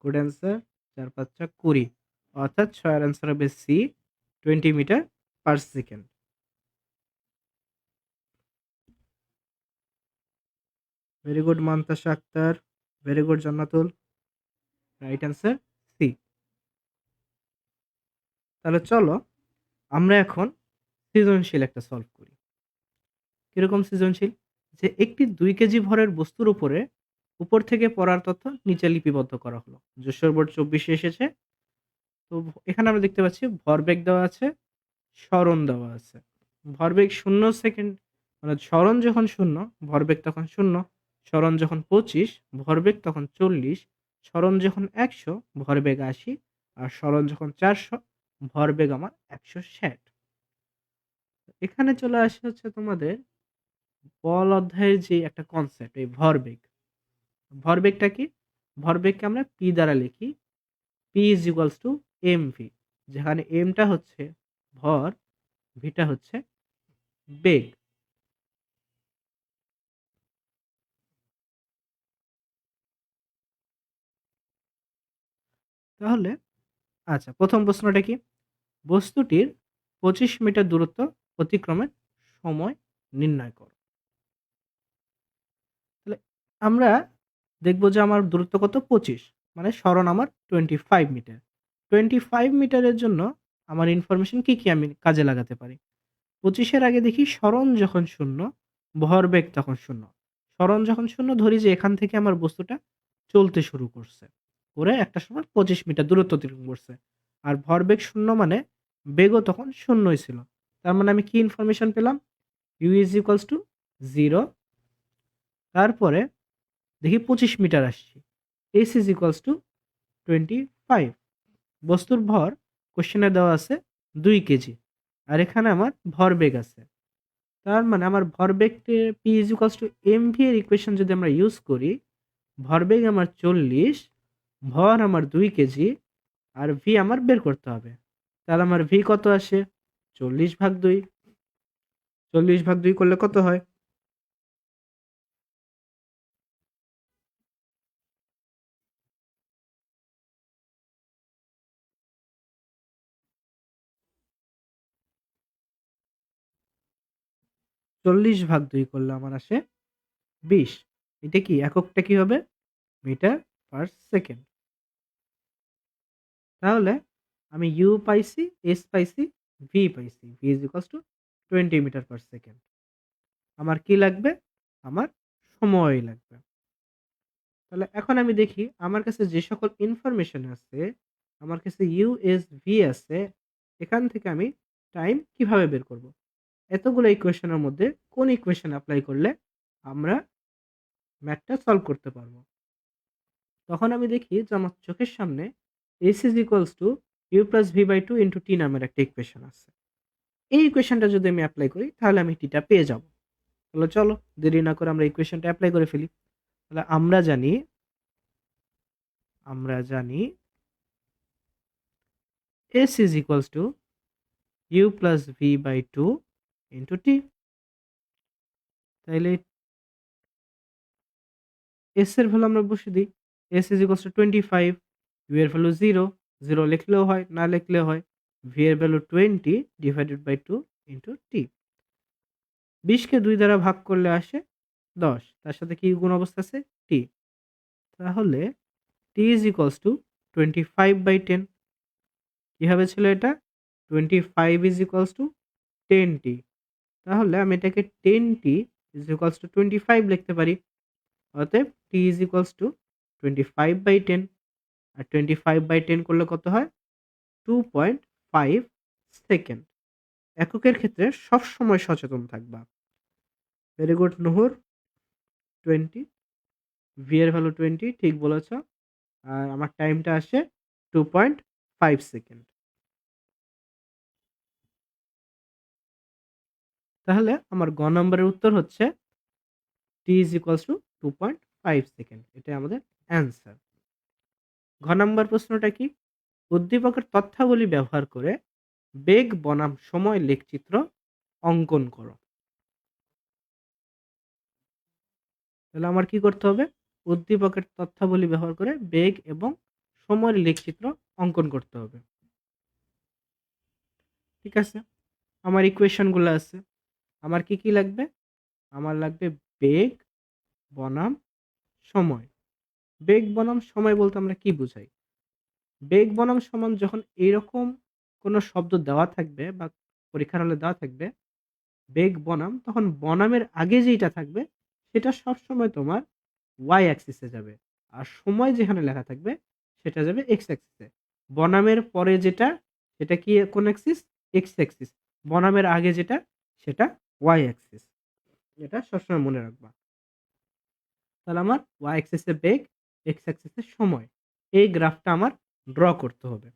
S1: good answer. 4 5 20, অর্থাৎ ছয়ের অ্যান্সার হবে C, 20 metre per second. Very good Mantasa Akter, very good Jannatul, right answer C. তাহলে চলো আমরা এখন সৃজনশীল একটা সলভ করি। কিরকম সৃজনশীল? যে একটি 2 কেজি ভরের বস্তুর উপরে উপর থেকে পড়ার তথ্য নিচে লিপিবদ্ধ করা হলো। যশোর বোর্ড 24 এসেছে। তো এখানে আমরা দেখতে পাচ্ছি ভরবেগ দেওয়া আছে, সরণ দেওয়া আছে। ভরবেগ 0 সেকেন্ড, মানে সরণ যখন 0 ভরবেগ তখন 0, সরণ যখন 25 ভরবেগ তখন 40, সরণ যখন 100 ভরবেগ 80, আর সরণ যখন 400 ভরবেগ আমার 160। এখানে চলে আসে হচ্ছে তোমাদের বল অধ্যায়ের যে একটা কনসেপ্ট, এই ভরবেগ। ভরবেগটা কি? ভরবেগকে আমরা পি দ্বারা লিখি। P is equals to M V, যেখানে এমটা হচ্ছে ভর, ভিটা হচ্ছে বেগ। তাহলে আচ্ছা, প্রথম প্রশ্নটা কি? বস্তুটির 25 মিটার দূরত্ব অতিক্রমের সময় নির্ণয় করো। তাহলে আমরা দেখব যে আমার দূরত্ব কত? 25, মানে সরণ আমার 25 মিটার। 25 মিটারের জন্য আমার ইনফরমেশন কি কি আমি কাজে লাগাতে পারি? 25-এর আগে দেখি সরণ যখন শূন্য, ভরবেগ তখন শূন্য। সরণ যখন শূন্য, ধরি যে এখান থেকে আমার বস্তুটা চলতে শুরু করছে, করে একটা সময় 25 মিটার দূরত্ব অতিক্রম করছে। আর ভরবেগ শূন্য মানে বেগও তখন শূন্যই ছিল। তার মানে আমি কি ইনফরমেশন পেলাম? U is equals to 0। তারপরে দেখি 25 মিটার আসছি, এস ইজ ইকুয়ালস টু 25। বস্তুর ভর কোশ্চেনে দেওয়া আছে 2 কেজি, আর এখানে আমার ভরবেগ আছে। তার মানে আমার ভরবেগকে P is equals to M V এর ইকুয়েশন যদি আমরা ইউজ করি, ভরবেগ আমার 40, ভর আমার 2 কেজি, আর ভি আমার বের করতে হবে। তাহলে আমার ভি কত আসে? 40/2। 40/2 করলে কত হয়? 40/2 করলে আমার আসে 20। এটা কি এককটা কি হবে? Metre per second. তাহলে আমি ইউ পাইছি, এস পাইছি, ভি পাইছি। V is equals to 20 metre per second. আমার কি লাগবে? আমার সময় লাগবে। তাহলে এখন আমি দেখি আমার কাছে যে সকল ইনফরমেশন আছে, আমার কাছে ইউ এস ভি আছে, এখান থেকে আমি টাইম কিভাবে বের করব? এতগুলো ইকুয়েশনের মধ্যে কোন ইকুয়েশন অ্যাপ্লাই করলে আমরা ম্যাথটা সলভ করতে পারবো? তখন আমি দেখি যে আমার চোখের সামনে S is equals to U plus V by two into T নামের একটা ইকুয়েশন আছে। এই ইকুয়েশনটা যদি আমি অ্যাপ্লাই করি তাহলে আমি টিটা পেয়ে যাব। তাহলে চলো দেরি না করে আমরা ইকুয়েশনটা অ্যাপ্লাই করে ফেলি। তাহলে আমরা জানি S is equals to U plus V by two into T. তাইলে এস এর ভ্যালু আমরা বসে দিই। S is equals to 25, U এর ভ্যালু 0, 0 লিখলেও হয়, না লিখলেও হয়। ভি এর value 20 divided by 2 into T. 20কে 2 দ্বারা ভাগ করলে আসে 10, তার সাথে কি গুণ অবস্থা আছে? টি। তাহলে টি ইজ ইকুয়ালস টু 25/10। কিভাবে ছিল এটা? 25 ইজ ইকুয়ালস টু 10টি। তাহলে আমি এটাকে 10টি ইজ ইকুয়ালস টু 25 লিখতে পারি। অতএব টি ইজ ইকুয়ালস টু 25/10। আর 25/10 করলে কত হয়? 2.5 সেকেন্ড। এককের ক্ষেত্রে সবসময় সচেতন থাকবা। Very good Nuhur. 20, ভি এর ভ্যালু 20, ঠিক বলেছ। আর আমার টাইমটা আসে 2.5 সেকেন্ড। তাহলে আমার গ নম্বরের উত্তর হচ্ছে টি ইজ ইকুয়ালস টু 2.5 সেকেন্ড। এটা আমাদের অ্যান্সার। ঘ নম্বর প্রশ্নটা কি? উদ্দীপকের তথ্যাবলী ব্যবহার করে বেগ বনাম সময় লেখচিত্র অঙ্কন করো। তাহলে আমার কি করতে হবে? উদ্দীপকের তথ্যাবলী ব্যবহার করে বেগ এবং সময়ের লেখচিত্র অঙ্কন করতে হবে। ঠিক আছে, আমার ইকুয়েশনগুলো আছে। আমার কি কি লাগবে? আমার লাগবে বেগ বনাম সময়। বেগ বনাম সময় বলতে আমরা কি বুঝাই? বেগ বনাম সমান যখন এইরকম কোনো শব্দ দেওয়া থাকবে বা পরীক্ষার হলে দেওয়া থাকবে বেগ বনাম, তখন বনামের আগে যেটা থাকবে সেটা সবসময় তোমার ওয়াই অ্যাক্সিসে যাবে, আর সময় যেখানে লেখা থাকবে সেটা যাবে এক্স অ্যাক্সিসে। বনামের পরে যেটা, সেটা কি কোন অ্যাক্সিস? X Axis. বনামের আগে যেটা, সেটা ওয়াই অ্যাক্সিস। এটা সবসময় মনে রাখবা। তাহলে আমার ওয়াই অ্যাক্সিসে বেগ, এক্স অ্যাক্সিসে সময়, এই গ্রাফটা আমার ড্র করতে হবে।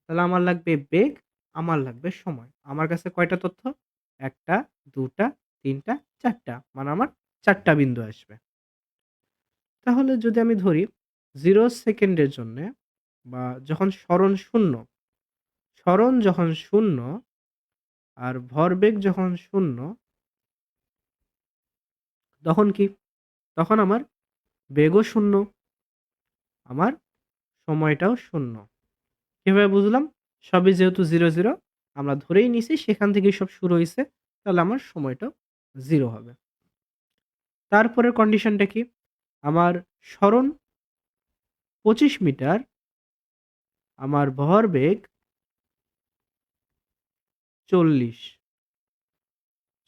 S1: তাহলে আমার লাগবে বেগ, আমার লাগবে সময়। আমার কাছে কয়টা তথ্য? 1টা, 2টা, 3টা 4টা, মানে আমার 4টা বিন্দু আসবে। তাহলে যদি আমি ধরি 0 সেকেন্ডের জন্যে, বা যখন সরণ যখন 0 আর ভরবেগ যখন 0, তখন কি? তখন আমার বেগও 0, আমার সময়টাও 0। কিভাবে বুঝলাম? সবই যেহেতু 0, 0, আমরা ধরেই নিছি সেখান থেকেই সব শুরু হইছে, তাহলে আমার সময়টাও 0 হবে। তারপরের কন্ডিশনটা কি? আমার সরণ 25 মিটার, আমার ভরবেগ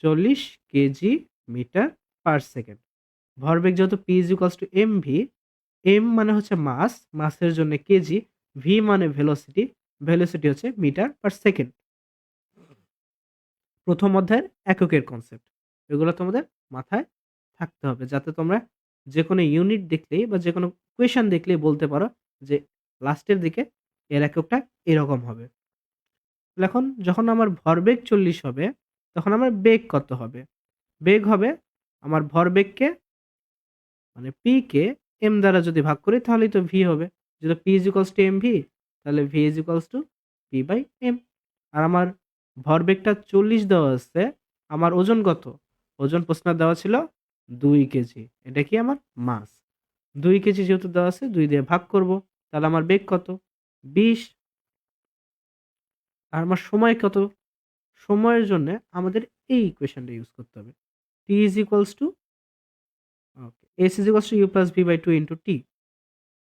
S1: 40 কেজি মিটার পার সেকেন্ড। ভরবেগ যেহেতু p = mv, m মানে হচ্ছে মাস, মাসের জন্য কেজি, v মানে ভেলোসিটি, ভেলোসিটি হচ্ছে মিটার পার সেকেন্ড। প্রথম অধ্যায়ের এককের কনসেপ্ট, এগুলো তোমাদের মাথায় থাকতে হবে, যাতে তোমরা যে কোনো ইউনিট দেখলেই বা যে কোনো কোয়েশন দেখলেই বলতে পারো যে লাস্টের দিকে এর এককটা এরকম হবে। তাহলে এখন যখন আমার ভরবেগ 40 হবে, তখন আমার বেগ কত হবে? বেগ হবে আমার ভরবেগকে, মানে p কে m দ্বারা যদি ভাগ করি তাহলেই তো v হবে। যেহেতু p = mv, তাহলে v = p/m। আর আমার ভরবেগটা 40 দেওয়া আছে, আমার ওজন কত? ওজন প্রশ্নে দেওয়া ছিল 2 কেজি। এটা কি আমার মাস। 2 কেজি যেহেতু দেওয়া আছে, 2 দিয়ে ভাগ করব, তাহলে আমার বেগ কত? 20। আর আমার সময় কত? সময়ের জন্য আমাদের এই ইকুয়েশনটা ইউজ করতে হবে। t is equals to, okay, s is equals to u plus v by 2 into t।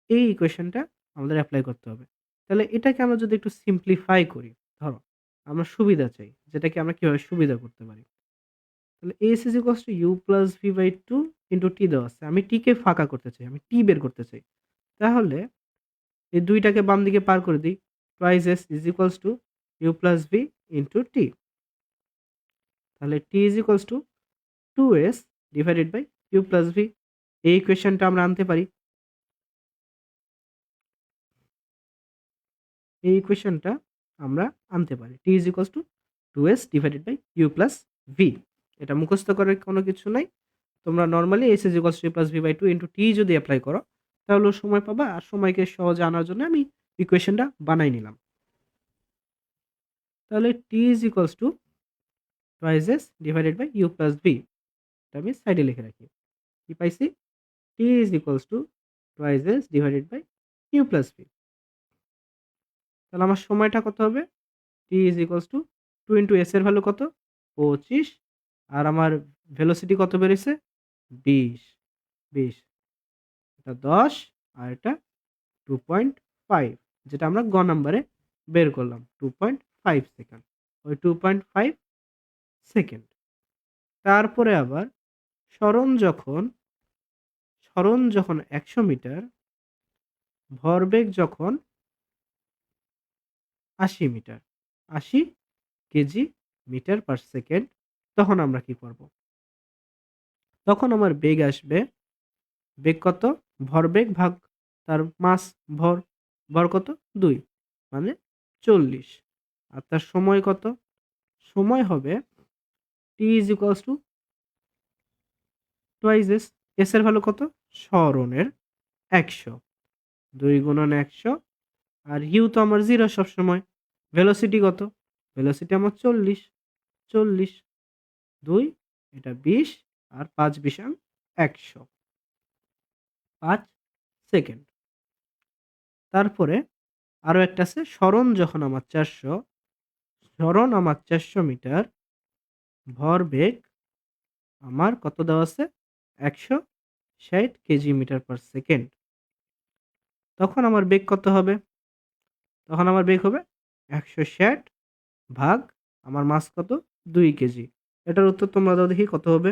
S1: এই ইকুয়েশনটা আমাদের অ্যাপ্লাই করতে হবে। তাহলে এটাকে আমরা যদি একটু সিম্পলিফাই করি, ধরো আমরা সুবিধা চাই, যেটাকে আমরা কিভাবে সুবিধা করতে পারি। তাহলে s is equals to u plus v by 2 into t দেওয়া আছে। আমি t কে ফাঁকা করতে চাই, আমি t বের করতে চাই। তাহলে এই দুইটাকে বাম দিকে পার করে দিই। twice s is equals to u plus v into t। তাহলে t is equals to 2s divided by u plus v। এই ইকুয়েশনটা আমরা আনতে পারি। এই ইকুয়েশনটা আমরা আনতে পারি। t is equals to 2s divided by u plus v। এটা মুখস্থ করার কোনো কিছু নাই। তোমরা normally s is equals to u plus v by 2 into t যদি অ্যাপ্লাই করো, তাহলেও সময় পাবা। আর সময়কে সহজে আনার জন্য আমি ইকুয়েশনটা বানাই নিলাম। তাহলে t is equals to twice s divided by u plus v, এটা আমি সাইডে লিখে রাখি। কি পাইছি? t is equals to twice s divided by u plus v। তাহলে আমার সময়টা কত হবে? t is equals to 2 into s এর ভ্যালু কত? 25। আর আমার ভেলোসিটি কত বেড়েছে? 20। 20, এটা 10, আর এটা 2.5, যেটা আমরা গ নাম্বারে বের করলাম। 2.5 সেকেন্ড, ওই 2.5 সেকেন্ড। তারপরে আবার সরণ যখন 100 মিটার, ভরবেগ যখন 80 metre, 80 KG metre per second, তখন আমরা কি করব? তখন আমার বেগ আসবে, বেগ কত? ভরবেগ ভাগ তার মাস, ভর কত? 2, মানে 40। আর তার সময় কত? সময় হবে t is equals to twice s। s এর ভ্যালু কত? সরণের 100, 2 গুণন 100। আর u তো আমার 0 সবসময়। ভেলোসিটি কত? ভেলোসিটি আমার 40, 40, 2, এটা 20, আর 5 20 100, 5 সেকেন্ড। তারপরে আরো একটা আছে, সরণ আমার 400 মিটার, ভরবেগ আমার কত দেওয়া আছে? 160 কেজি মিটার পার সেকেন্ড। তখন আমার বেগ কত হবে? তখন আমার বেগ হবে 160 ভাগ আমার মাস কত? 2 কেজি। এটার উত্তর তোমরা দাও দেখি কত হবে?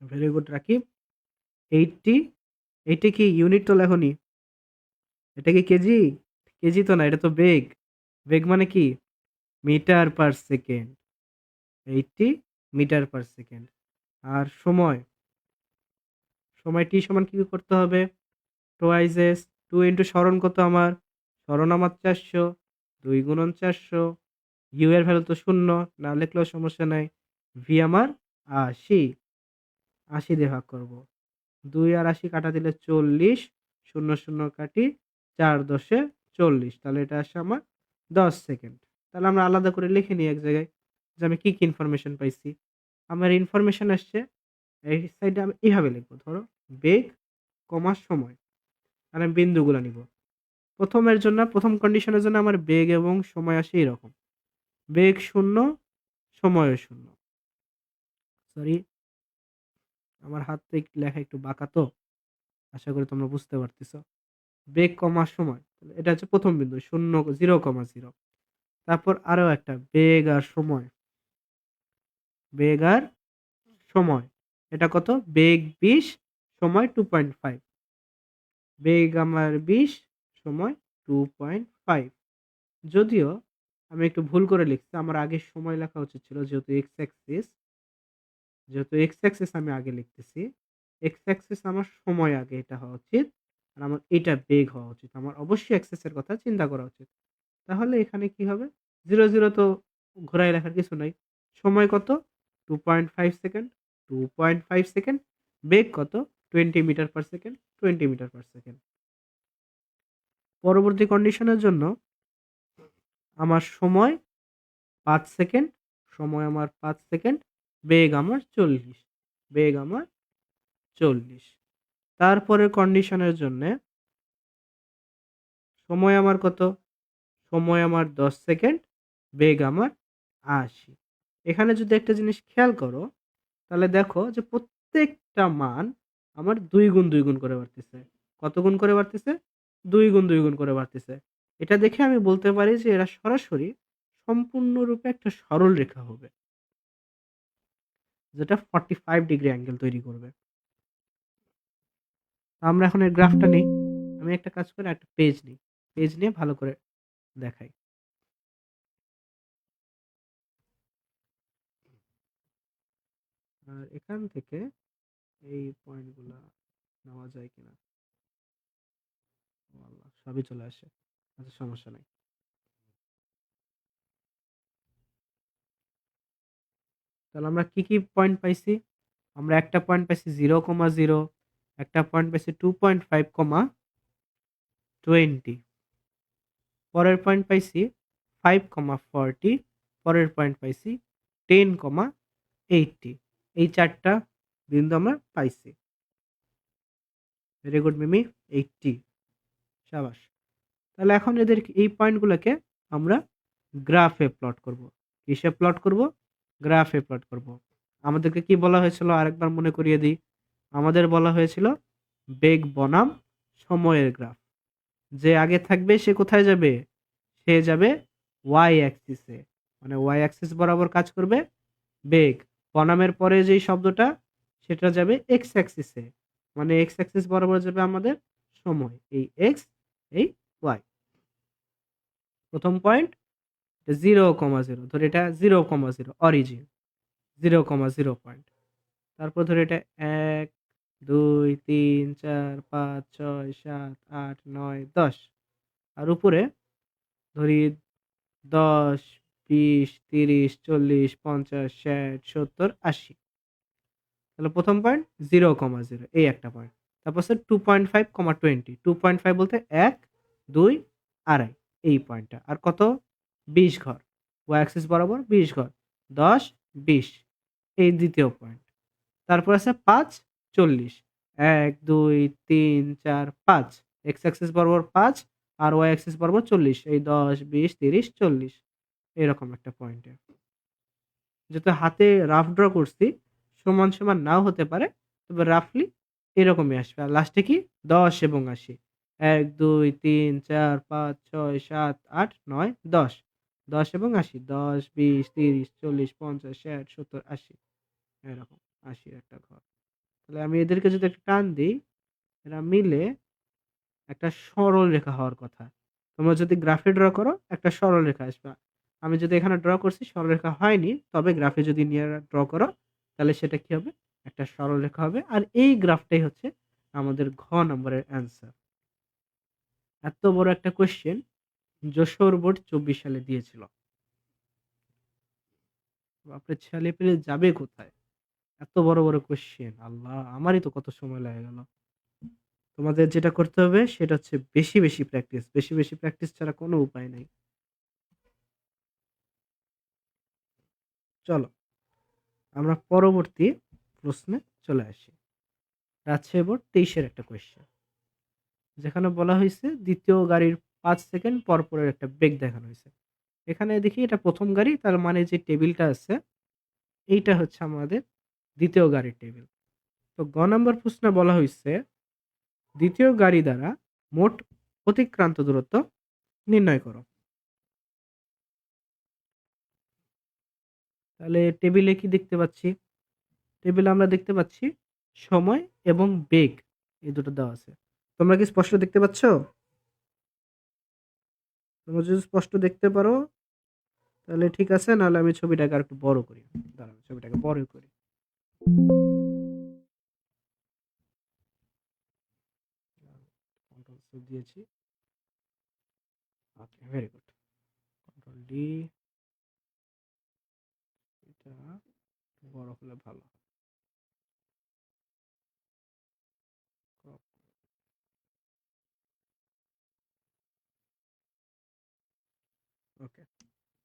S1: Very good Rakib. 80, এইটা কি ইউনিট তো লেখনি? এটা কি কেজি? কেজি তো না, এটা তো বেগ। বেগ মানে কি? Metre per second. 80 metre per second. আর সময় সময় টি সমান কি করতে হবে, টোয়াইস এস, 2 ইন্টু স্মরণ কত আমার, স্মরণ আমার 400, 2 গুণন 400, ইউ এর ভ্যালু তো 0, না লিখলেও সমস্যা নাই, ভি আমার 80, 80 দিয়ে ভাগ করব, 2 আর 80 কাটা দিলে 40, 0 0 কাটি, 4 10 40, তাহলে এটা আসে আমার 10 সেকেন্ড। তাহলে আমরা আলাদা করে লিখে নিই এক জায়গায় যে আমি কি কি ইনফরমেশন পাইছি। আমার ইনফরমেশন আসছে এই সাইডে, আমি এইভাবে লিখবো, ধরো বেগ কমা সময়, আর আমি বিন্দুগুলো নিব। প্রথমের জন্য, প্রথম কন্ডিশনের জন্য আমার বেগ এবং সময় আসে এরকম, বেগ 0, সময়ও 0। সরি, আমার হাত থেকে লেখা একটু বাঁকা তো, আশা করি তোমরা বুঝতে পারতেছো। বেগ কমা সময়, এটা হচ্ছে প্রথম বিন্দু 0 0,0। তারপর আরো একটা বেগ আর সময়, বেগ আর সময়, এটা কত, বেগ 20, সময় 2.5, বেগ আমার 20, সময় 2.5। যদিও আমি একটু ভুল করে লিখছি, আমার আগে সময় লেখা উচিত ছিল, যেহেতু এক্স অ্যাক্সিস আমি আগে লিখতেছি, এক্স অ্যাক্সিস আমার সময় আগে এটা হওয়া উচিত, আর আমার এটা বেগ হওয়া উচিত। আমার অবশ্যই অ্যাক্সিসের কথা চিন্তা করা উচিত। তাহলে এখানে কি হবে, 0 0 তো ঘোরায় লেখার কিছু নাই। সময় কত, 2.5 সেকেন্ড, 2.5 সেকেন্ড। বেগ কত, 20 metre per second, 20 metre per second. পরবর্তী কন্ডিশনের জন্য আমার সময় 5 সেকেন্ড, সময় আমার 5 সেকেন্ড, বেগ আমার 40, বেগ আমার 40। তারপরের কন্ডিশনের জন্য সময় আমার কত, সময় আমার 10 সেকেন্ড, বেগ আমার 80। এখানে যদি একটা জিনিস খেয়াল করো, তাহলে দেখো যে প্রত্যেকটা মান আমার 2 গুণ 2 গুণ করে বাড়তেছে। কত গুণ করে বাড়তেছে, 2 গুণ 2 গুণ করে বাড়তেছে। এটা দেখে আমি বলতে পারি যে এরা সরাসরি সম্পূর্ণরূপে একটা সরল রেখা হবে, যেটা 45 ডিগ্রি অ্যাঙ্গেল তৈরি করবে। আমরা এখন এর গ্রাফটা নিই। আমি একটা কাজ করে একটা পেজ নিই, পেজ নিয়ে ভালো করে দেখাই। আর এখান থেকে এই পয়েন্টগুলা নেওয়া যায় কিনা, আল্লাহ, সবই চলে আসে, আচ্ছা সমস্যা নাই। তাহলে আমরা কি কি পয়েন্ট পাইছি, আমরা একটা পয়েন্ট পাইছি 0,0, একটা পয়েন্ট পাইছি 2.5, 20, পরের পয়েন্ট পাইছি 5,40, পরের পয়েন্ট পাইছি 10,80। এই চারটা বিন্দু আমরা পাইছি। ভেরি গুড মিমি, 80, সাবাস। তাহলে এখন এদের এই পয়েন্টগুলোকে আমরা গ্রাফে প্লট করব। কিসে প্লট করব, গ্রাফে প্লট করব। আমাদেরকে কি বলা হয়েছিল আরেকবার মনে করিয়ে দিই, আমাদের বলা হয়েছিল বেগ বনাম সময়ের গ্রাফ। যে আগে থাকবে সে কোথায় যাবে, সে যাবে ওয়াই অ্যাক্সিসে, মানে ওয়াই অ্যাক্সিস বরাবর কাজ করবে বেগ। বনামের পরে যেই শব্দটা, সেটা যাবে এক্স অ্যাক্সিসে, মানে এক্স অ্যাক্সিস বরাবর যাবে আমাদের সময়, এই এক্স, এই ওয়াই। প্রথম পয়েন্ট 0,0, ধরে এটা 0,0 অরিজিন, 0,0 পয়েন্ট। তারপর ধরে এটা 1 2 3 4 5 6 7 8 9 10, আর উপরে ধরি 10 20 30 40 50 60 70 80। তাহলে প্রথম পয়েন্ট 0,0, এই একটা পয়েন্ট। তারপর স্যার 2.5, 2.5 বলতে 1 2 আড়াই, এই পয়েন্টটা। আর কত, 20 ঘর, ওয়াই অ্যাক্সিস বরাবর 20 ঘর, 10 20, এই দ্বিতীয় পয়েন্ট। তারপর আছে 5 40, 1 2 3 4 5, এক্স অ্যাক্সিস বরাবর 5 আর ওয়াই অ্যাক্সিস বরাবর 40, এই 10 20 30 40, এরকম একটা পয়েন্টে। যেহেতু হাতে রাফ ড্র করছি, সমান সমান নাও হতে পারে, তবে রাফলি এরকমই আসবে। আর লাস্টে কি, 10 এবং 80, 1 2 3 4 5 6 7 8 9 10, 10 এবং 80, 10 20 30 40 50 60 70 80, এরকম 80 একটা ঘর। তাহলে আমি এদেরকে যদি একটা টান দিই, এরা মিলে একটা সরল রেখা হওয়ার কথা। তোমরা যদি গ্রাফে ড্র করো একটা সরল রেখা আসবে। আমি যদি এখানে ড্র করছি সরলরেখা হয়নি, তবে গ্রাফে যদি নিয়ে ড্র করো তাহলে সেটা কি হবে, একটা সরলরেখা হবে, আর এই গ্রাফটাই হচ্ছে আমাদের ঘ নম্বরের অ্যান্সার। এত বড় একটা কোয়েশ্চেন যশোর বোর্ড 24 সালে দিয়েছিল। আপনার ছেলে পেলে যাবে কোথায়? এত বড় বড় কোয়েশ্চেন, আল্লাহ! আমারই তো কত সময় লেগে গেল। তোমাদের যেটা করতে হবে সেটা হচ্ছে বেশি বেশি প্র্যাকটিস, বেশি বেশি প্র্যাকটিস ছাড়া কোনো উপায় নেই। চলো আমরা পরবর্তী প্রশ্নে চলে আসি। রাজশাহী বোর্ড 23-এর একটা কোয়েশ্চেন, যেখানে বলা হয়েছে দ্বিতীয় গাড়ির 5 সেকেন্ড পর পরের একটা বেগ দেখানো হয়েছে। এখানে দেখি এটা প্রথম গাড়ি, তার মানে যে টেবিলটা আছে এইটা হচ্ছে আমাদের দ্বিতীয় গাড়ির টেবিল। তো গ নম্বর প্রশ্নে বলা হয়েছে দ্বিতীয় গাড়ি দ্বারা মোট অতিক্রান্ত দূরত্ব নির্ণয় করো। তাহলে টেবিলে কি দেখতে পাচ্ছি? টেবিলে আমরা দেখতে পাচ্ছি সময় এবং বেগ, এই দুটো দেওয়া আছে। তোমরা কি স্পষ্ট দেখতে পাচ্ছ? তোমরা যদি স্পষ্ট দেখতে পারো তাহলে ঠিক আছে, নাহলে আমি ছবিটাকে আর একটু বড় করি। দাঁড়াও, ছবিটাকে বড় করি। কন্ট্রোল সি দিয়েছি। ওকে, ভেরি গুড। Control D. এটা বড় হলে ভালো। ওকে,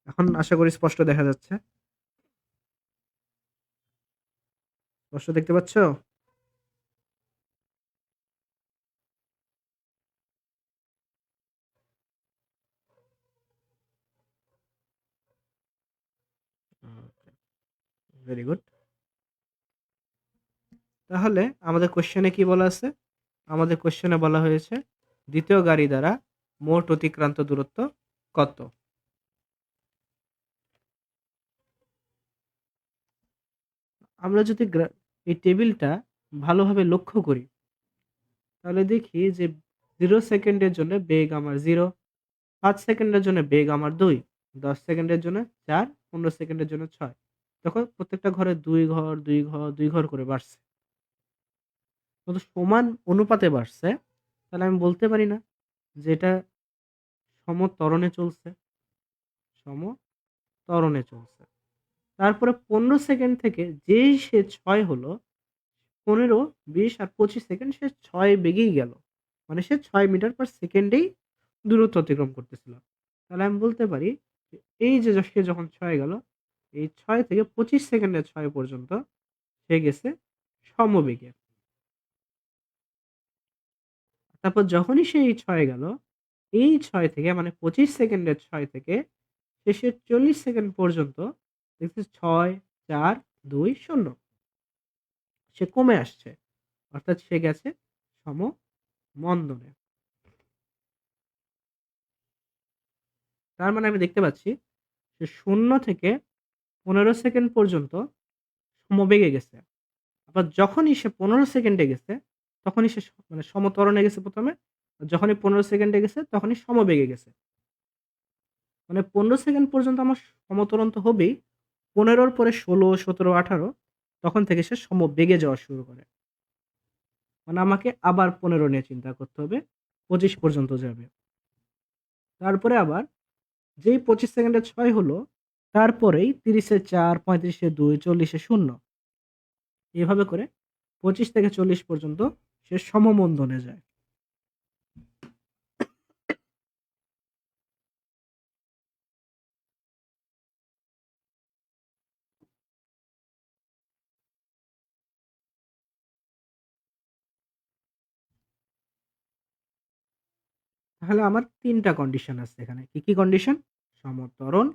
S1: এখন আশা করি স্পষ্ট দেখা যাচ্ছে। স্পষ্ট দেখতে পাচ্ছ? Very good. তাহলে আমাদের কোশ্চেনে কি বলা আছে? আমাদের কোশ্চেনে বলা হয়েছে দ্বিতীয় গাড়ি দ্বারা মোট অতিক্রান্ত দূরত্ব কত। আমরা যদি এই টেবিলটা ভালোভাবে লক্ষ্য করি তাহলে দেখি যে 0 সেকেন্ডের জন্য বেগ আমার 0, 5 সেকেন্ডের জন্য বেগ আমার 2, 10 সেকেন্ডের জন্য 4, 15 সেকেন্ডের জন্য 6। তখন প্রত্যেকটা ঘরে 2 ঘর 2 ঘর 2 ঘর করে বাড়ছে। কিন্তু সমান অনুপাতে বাড়ছে, তাহলে আমি বলতে পারি না যে এটা সমত্বরণে চলছে। সমত্বরণে চলছে। তারপরে 15 সেকেন্ড থেকে যেই সে 6 হলো, 15, 20 আর 25 সেকেন্ড সে 6 বেগেই গেল। মানে সে 6 মিটার পার সেকেন্ডেই দূরত্ব অতিক্রম করতেছিল। তাহলে আমি বলতে পারি যে এই যে সে যখন 6 গেল, এই 6 থেকে 25 সেকেন্ডের 6 পর্যন্ত সে গেছে সমবেগে। তারপর যখনই সে এই 6 গেল, এই 6 থেকে মানে 25 সেকেন্ডের 6 থেকে শেষের 40 সেকেন্ড পর্যন্ত দেখছি 6, 4, 2, 0 সে কমে আসছে। অর্থাৎ সে গেছে সমমন্দনে। তার মানে আমি দেখতে পাচ্ছি যে 0 থেকে 15 সেকেন্ড পর্যন্ত সমবেগে গেছে। আবার যখনই সে 15 সেকেন্ডে গেছে, তখনই সে মানে সমত্বরণে গেছে ১ম এ। যখনই 15 সেকেন্ডে গেছে, তখনই সমবেগে গেছে। মানে 15 সেকেন্ড পর্যন্ত আমার সমত্বরণ তো হবেই। 15 র পরে 16, 17, 18 তখন থেকে সে সমবেগে যাওয়া শুরু করে। মানে আমাকে আবার 15 নিয়ে চিন্তা করতে হবে, 25 পর্যন্ত যাবে। তারপরে আবার যেই 25 সেকেন্ডে 6 হলো, তারপরেই 30 এ 4, 35 এ 2, 40 এ 0 এভাবে করে 25 থেকে 40 পর্যন্ত সে সমমন্দনে যায়। তাহলে আমার ৩ টা কন্ডিশন আছে এখানে। কি, কি কন্ডিশন? সমত্বরণ,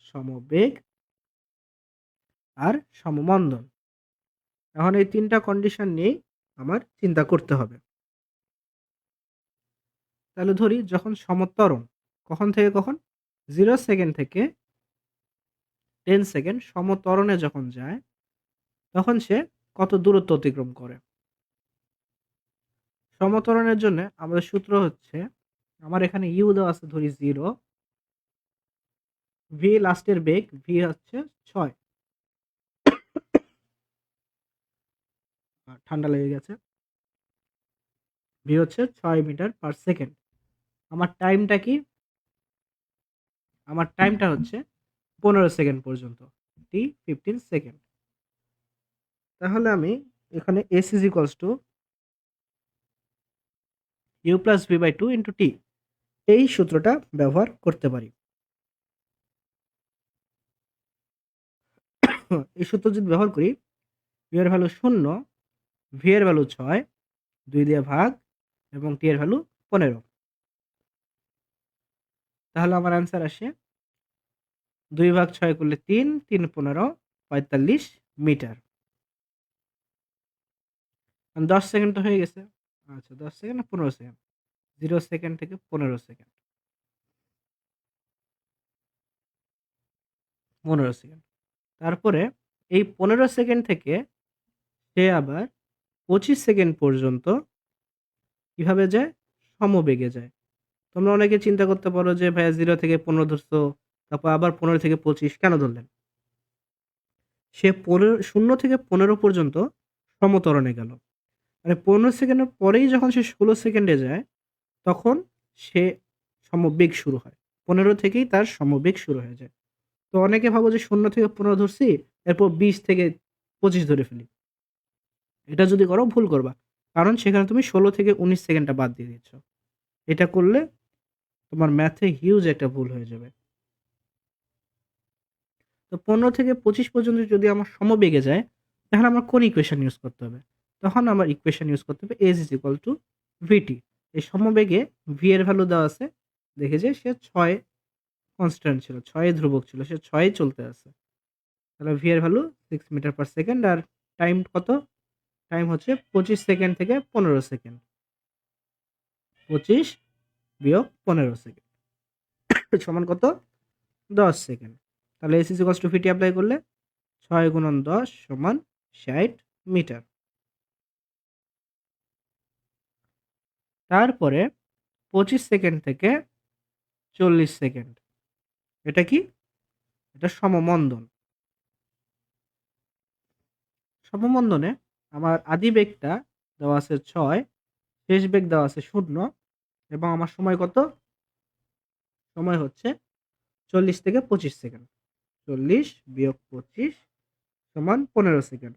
S1: সমবেগ আর সমমন্দন। এখন এই ৩ টা কন্ডিশন নিয়েই আমার চিন্তা করতে হবে। তাহলে ধরি যখন সমত্বরণ, কখন থেকে কখন? 0 সেকেন্ড থেকে 10 সেকেন্ড সমত্বরণে যখন যায়, তখন সে কত দূরত্ব অতিক্রম করে? সমত্বরণের জন্য আমাদের সূত্র হচ্ছে, আমার এখানে ইউ দেওয়া আছে ধরি 0, ভি লাস্টের বেগ, ভি হচ্ছে 6। ঠান্ডা লেগে গেছে। ভি হচ্ছে 6 মিটার পার সেকেন্ড। আমার টাইমটা কি? আমার টাইমটা হচ্ছে 15 সেকেন্ড পর্যন্ত, টি 15 সেকেন্ড। তাহলে আমি এখানে S is equals to U plus V by two into T, এই সূত্রটা ব্যবহার করতে পারি। এই সূত্র যদি ব্যবহার করি, ইউ এর ভ্যালু 0, ভি এর ভ্যালু 6, 2 দিয়ে ভাগ, এবং টি এর ভ্যালু 15। তাহলে আমার অ্যান্সার আসে 2 ভাগ 6 করলে 3, 3 15, 45 মিটার। 10 সেকেন্ড তো হয়ে গেছে। আচ্ছা, 10 সেকেন্ড না 15 সেকেন্ড? 0 সেকেন্ড থেকে 15 সেকেন্ড। 15 সেকেন্ড। তারপরে এই 15 সেকেন্ড থেকে সে আবার 25 সেকেন্ড পর্যন্ত কিভাবে যায়? সমবেগে যায়। তোমরা অনেকে চিন্তা করতে পারো যে ভাইয়া 0 থেকে 15 ধরছো, তারপর আবার 15 থেকে 25 কেন ধরলেন? সে 0 থেকে 15 পর্যন্ত সমতরণে গেল। মানে 15 সেকেন্ডের পরেই যখন সে 16 সেকেন্ডে যায়, তখন সে সমবেগ শুরু হয়। 15 থেকেই তার সমবেগ শুরু হয়ে যায়। তো অনেকে ভাবো যে 0 থেকে 15 ধরছি, এরপর 20 থেকে 25 ধরে ফেলি। এটা যদি করো ভুল করবা। কারণ সেখানে তুমি 16 থেকে 19 সেকেন্ডটা বাদ দিয়ে দিচ্ছ। এটা করলে তোমার ম্যাথে হিউজ একটা ভুল হয়ে যাবে। তো 15 থেকে 25 পর্যন্ত যদি আমার সমবেগে যায়, তাহলে আমার কোন ইকুয়েশন ইউজ করতে হবে? তখন আমার ইকুয়েশন ইউজ করতে হবে এজ ইজ ইকুয়াল টু ভিটি। এই সমবেগে ভি এর ভ্যালু দেওয়া আছে, দেখে যে সে 6 কনস্ট্যান্ট ছিল, 6 ধ্রুবক ছিল, সে 6 চলতে আছে। তাহলে ভি এর ভ্যালু 6 মিটার পার সেকেন্ড। আর টাইম কত? টাইম হচ্ছে 25 সেকেন্ড থেকে 15 সেকেন্ড। 25 বিয়োগ 15 সেকেন্ড সমান কত? 10 সেকেন্ড। তাহলে S is equals to VT apply করলে 6 গুণন 10 সমান 60 মিটার। তারপরে 25 সেকেন্ড থেকে 40 সেকেন্ড, এটা কি? এটা সমমন্দন। সমমন্দনে আমার আদি বেগটা দেওয়া আছে 6, শেষ বেগ দেওয়া আছে 0, এবং আমার সময় কত? সময় হচ্ছে 40 থেকে 25 সেকেন্ড। 40 বিয়োগ 25 সমান 15 সেকেন্ড।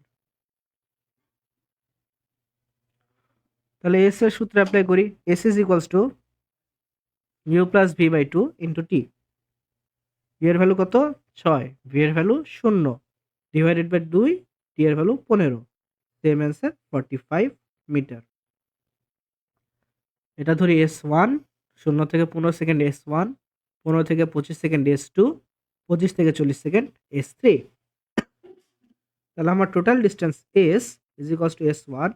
S1: তাহলে এস এর সূত্র অ্যাপ্লাই করি। S is equals to U plus V by two into T. U এর ভ্যালু কত? 6, ভি এর ভ্যালু 0, ডিভাইডেড বাই 2, টি এর ভ্যালু 15। Same answer 45 metre. এটা ধরি S1, 0 থেকে 15 সেকেন্ড S1, 15 থেকে 25 সেকেন্ড S2, 25 থেকে 40 সেকেন্ড S3। তাহলে আমার total distance S is equals two S1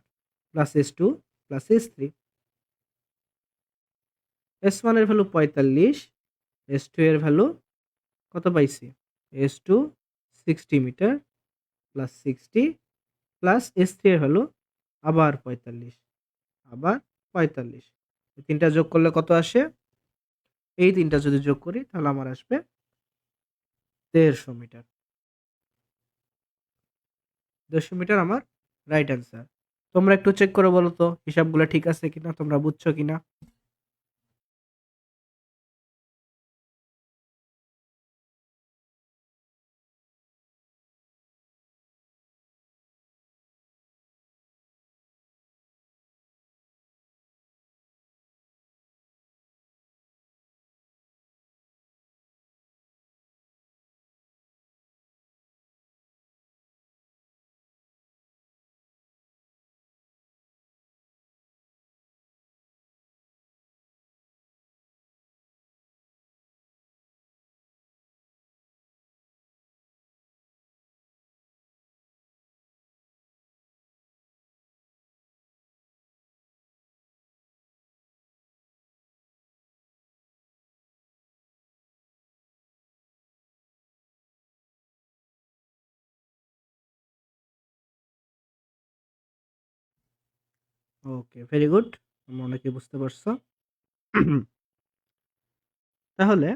S1: plus S2 plus S3। S1 এর ভ্যালু 45, S2 এর ভ্যালু কত পাইছি? S2 60 metre plus 60 plus S3 এর ভ্যালু আবার 45, আবার 45। এই তিনটা যোগ করলে কত আসে? এই তিনটা যদি যোগ করি তাহলে আমার আসবে 150 মিটার। 150 মিটার আমার রাইট অ্যান্সার। তোমরা একটু চেক করে বলো তো হিসাবগুলো ঠিক আছে কিনা, তোমরা বুঝছো কিনা? ওকে, ভেরি গুড। তোমরা অনেকে বুঝতে পারছো। তাহলে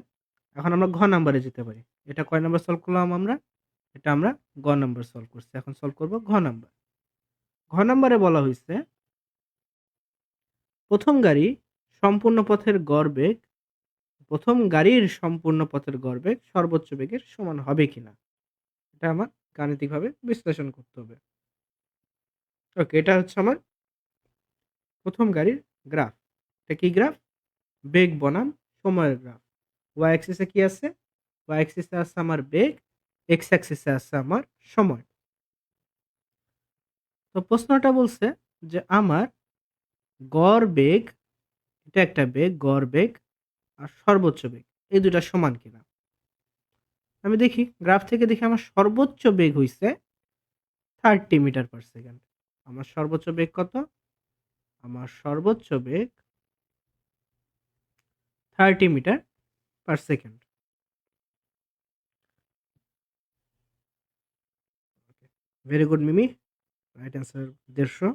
S1: এখন আমরা ঘ নাম্বারে যেতে পারি। এটা কয় নাম্বার সলভ করলাম আমরা? এটা আমরা গ নাম্বার সলভ করছি। এখন সলভ করব ঘ নাম্বার। ঘ নম্বরে বলা হয়েছে প্রথম গাড়ির সম্পূর্ণ পথের গড়বেগ সর্বোচ্চ বেগের সমান হবে কিনা। এটা আমার গাণিতিকভাবে বিশ্লেষণ করতে হবে। ওকে, এটা হচ্ছে আমার প্রথম গাড়ির গ্রাফ। এটা কি গ্রাফ? বেগ বনাম সময়ের গ্রাফ। ওয়াই অ্যাক্সিসে কি আছে? ওয়াই অ্যাক্সিসে আছে আমার বেগ, এক্স অ্যাক্সিসে আছে আমার সময়। তো প্রশ্নটা বলছে যে আমার গড় বেগ, এটা একটা বেগ, গড় বেগ আর সর্বোচ্চ বেগ এই দুটা সমান কিনা। আমি দেখি গ্রাফ থেকে দেখি আমার সর্বোচ্চ বেগ হইছে 30 মিটার পার সেকেন্ড। আমার সর্বোচ্চ বেগ কত? আমার সর্বোচ্চ বেগ 30 metre per second. Very good Mimi, right answer 150।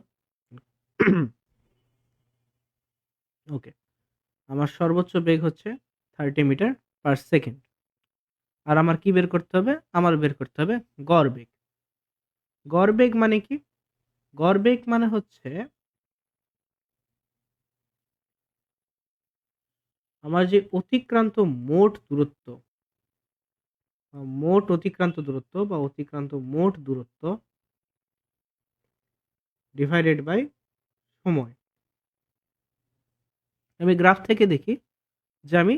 S1: Okay, আমার সর্বোচ্চ বেগ হচ্ছে 30 মিটার পার সেকেন্ড। আর আমার কি বের করতে হবে? আমার বের করতে হবে গড় বেগ। গড় বেগ মানে কি? গড় বেগ মানে হচ্ছে আমার যে অতিক্রান্ত মোট দূরত্ব, মোট দূরত্ব ডিভাইডেড বাই সময়। আমি গ্রাফ থেকে দেখি যে আমি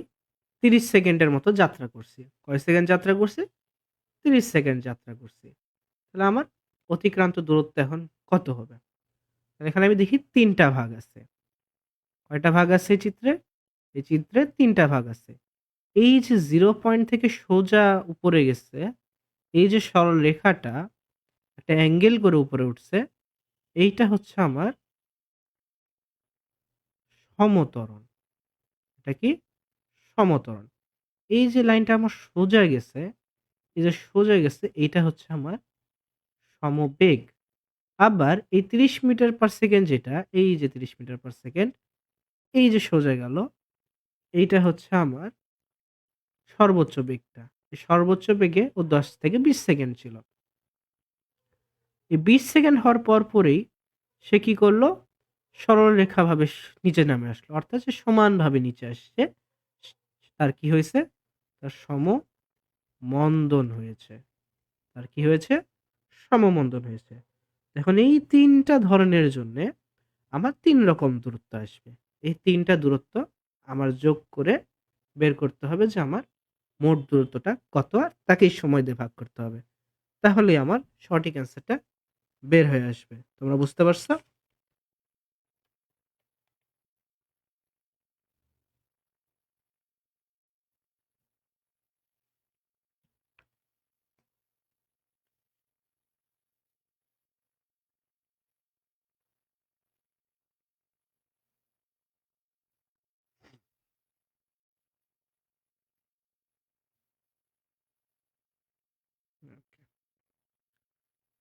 S1: 30 সেকেন্ডের মতো যাত্রা করছি। কয় সেকেন্ড যাত্রা করছি? 30 সেকেন্ড যাত্রা করছি। তাহলে আমার অতিক্রান্ত দূরত্ব এখন কত হবে? এখানে আমি দেখি 3টা ভাগ আছে। কয়টা ভাগ আছে এই চিত্রে? এই চিত্রে 3টা ভাগ আছে। এই যে 0 পয়েন্ট থেকে সোজা উপরে গেছে, এই যে সরল রেখাটা একটা অ্যাঙ্গেল করে উপরে উঠছে, এইটা হচ্ছে আমার সমত্বরণ। এটা কি? সমত্বরণ। এই যে লাইনটা আমার সোজা গেছে, এই যে সোজা গেছে, এইটা হচ্ছে আমার সমবেগ। আবার এই 30 মিটার পার সেকেন্ড যেটা, এই যে 30 মিটার পার সেকেন্ড, এই যে সোজা গেল, এইটা হচ্ছে আমার সর্বোচ্চ বেগটা। এই সর্বোচ্চ বেগে ও 10 থেকে 20 সেকেন্ড ছিল। এই 20 সেকেন্ড হওয়ার পরেই সে কি করলো? সরলরেখাভাবে নিচে নামে আসলো। অর্থাৎ সে সমানভাবে নিচে আসছে। তার কি হয়েছে? তার সমমন্দন হয়েছে। তার কি হয়েছে? সমমন্দন হয়েছে। এখন এই 3টা ধরনের জন্যে আমার 3 রকম দূরত্ব আসবে। এই 3টা দূরত্ব আমার যোগ করে বের করতে হবে যে আমার মোট দূরত্বটা কত, আর তাকেই সময় দিয়ে ভাগ করতে হবে। তাহলেই আমার সঠিক অ্যান্সারটা বের হয়ে আসবে। তোমরা বুঝতে পারছো?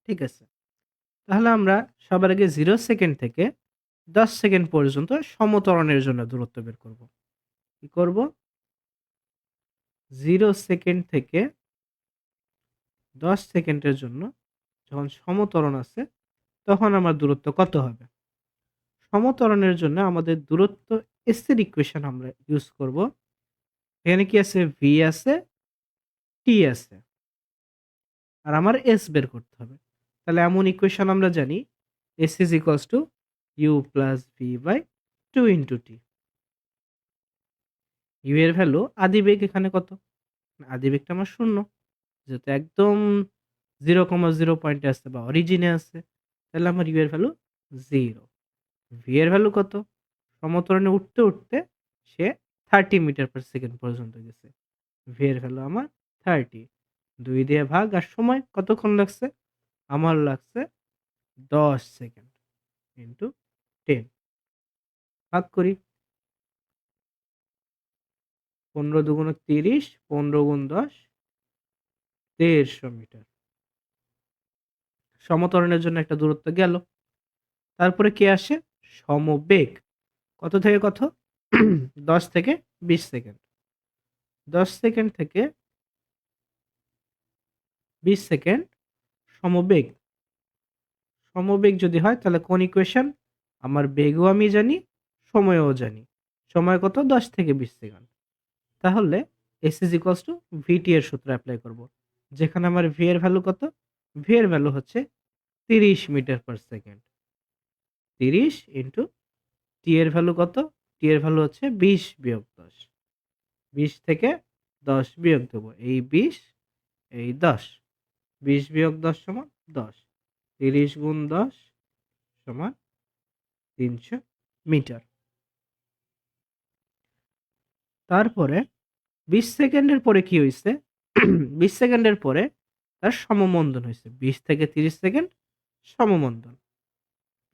S1: ঠিক আছে। তাহলে আমরা সবার আগে 0 সেকেন্ড থেকে 10 সেকেন্ড পর্যন্ত সমত্বরণের জন্য দূরত্ব বের করব। কি করব? 0 সেকেন্ড থেকে 10 সেকেন্ডের জন্য যখন সমত্বরণ আছে তখন আমার দূরত্ব কত হবে? সমত্বরণের জন্য আমাদের দূরত্ব s এর ইকুয়েশন আমরা ইউজ করব। এখানে কি আছে? v আছে, t আছে। আর আমার s বের করতে হবে। তাহলে এমন ইকুয়েশন আমরা জানি s is equals to u plus v by 2 into t। u এর ভ্যালু আদিবেগ এখানে কত? আদিবেগটা আমার 0, যেহেতু একদম 0,0 পয়েন্টে আছে বা অরিজিনে আছে, তাহলে আমার u এর ভ্যালু 0। v এর ভ্যালু কত? সমত্বরণে উঠতে উঠতে সে 30 মিটার পার সেকেন্ড পর্যন্ত গেছে। v এর ভ্যালু আমার 30। 2 দিয়ে ভাগ, আর সময় কতক্ষণ লাগছে? আমার লাগছে 10 সেকেন্ড ইন্টু 10। ভাগ করি। 15 দুগুণ 30, 15 গুণ 10, 150 মিটার। সমত্বরণের জন্য একটা দূরত্ব গেল। তারপরে কে আসে? সমবেগ। কত থেকে কত? 10 থেকে 20 সেকেন্ড। 10 সেকেন্ড থেকে 20 সেকেন্ড সমবেগ। সমবেগ যদি হয় তাহলে কোন ইকুয়েশন? আমার বেগও আমি জানি, সময়ও জানি। সময় কত? 10 থেকে 20 সেকেন্ড। তাহলে এস ইজ ইকুয়ালস টু ভিটি এর সূত্র অ্যাপ্লাই করব। যেখানে আমার ভি এর ভ্যালু কত? ভি এর ভ্যালু হচ্ছে 30 metre per second. 30 into T এর ভ্যালু কত? টি এর ভ্যালু হচ্ছে 20 বিয়োগ 10। 20 থেকে 10 বিয়োগ দেবো। এই 20, এই 10। 20 বিয়োগ 10 সমান 10। 30 গুণ 10 সমান 300 মিটার। তারপরে 20 সেকেন্ডের পরে কি হইছে? 20 সেকেন্ডের পরে তার সমমন্দন হইছে। 20 থেকে 30 সেকেন্ড সমমন্দন।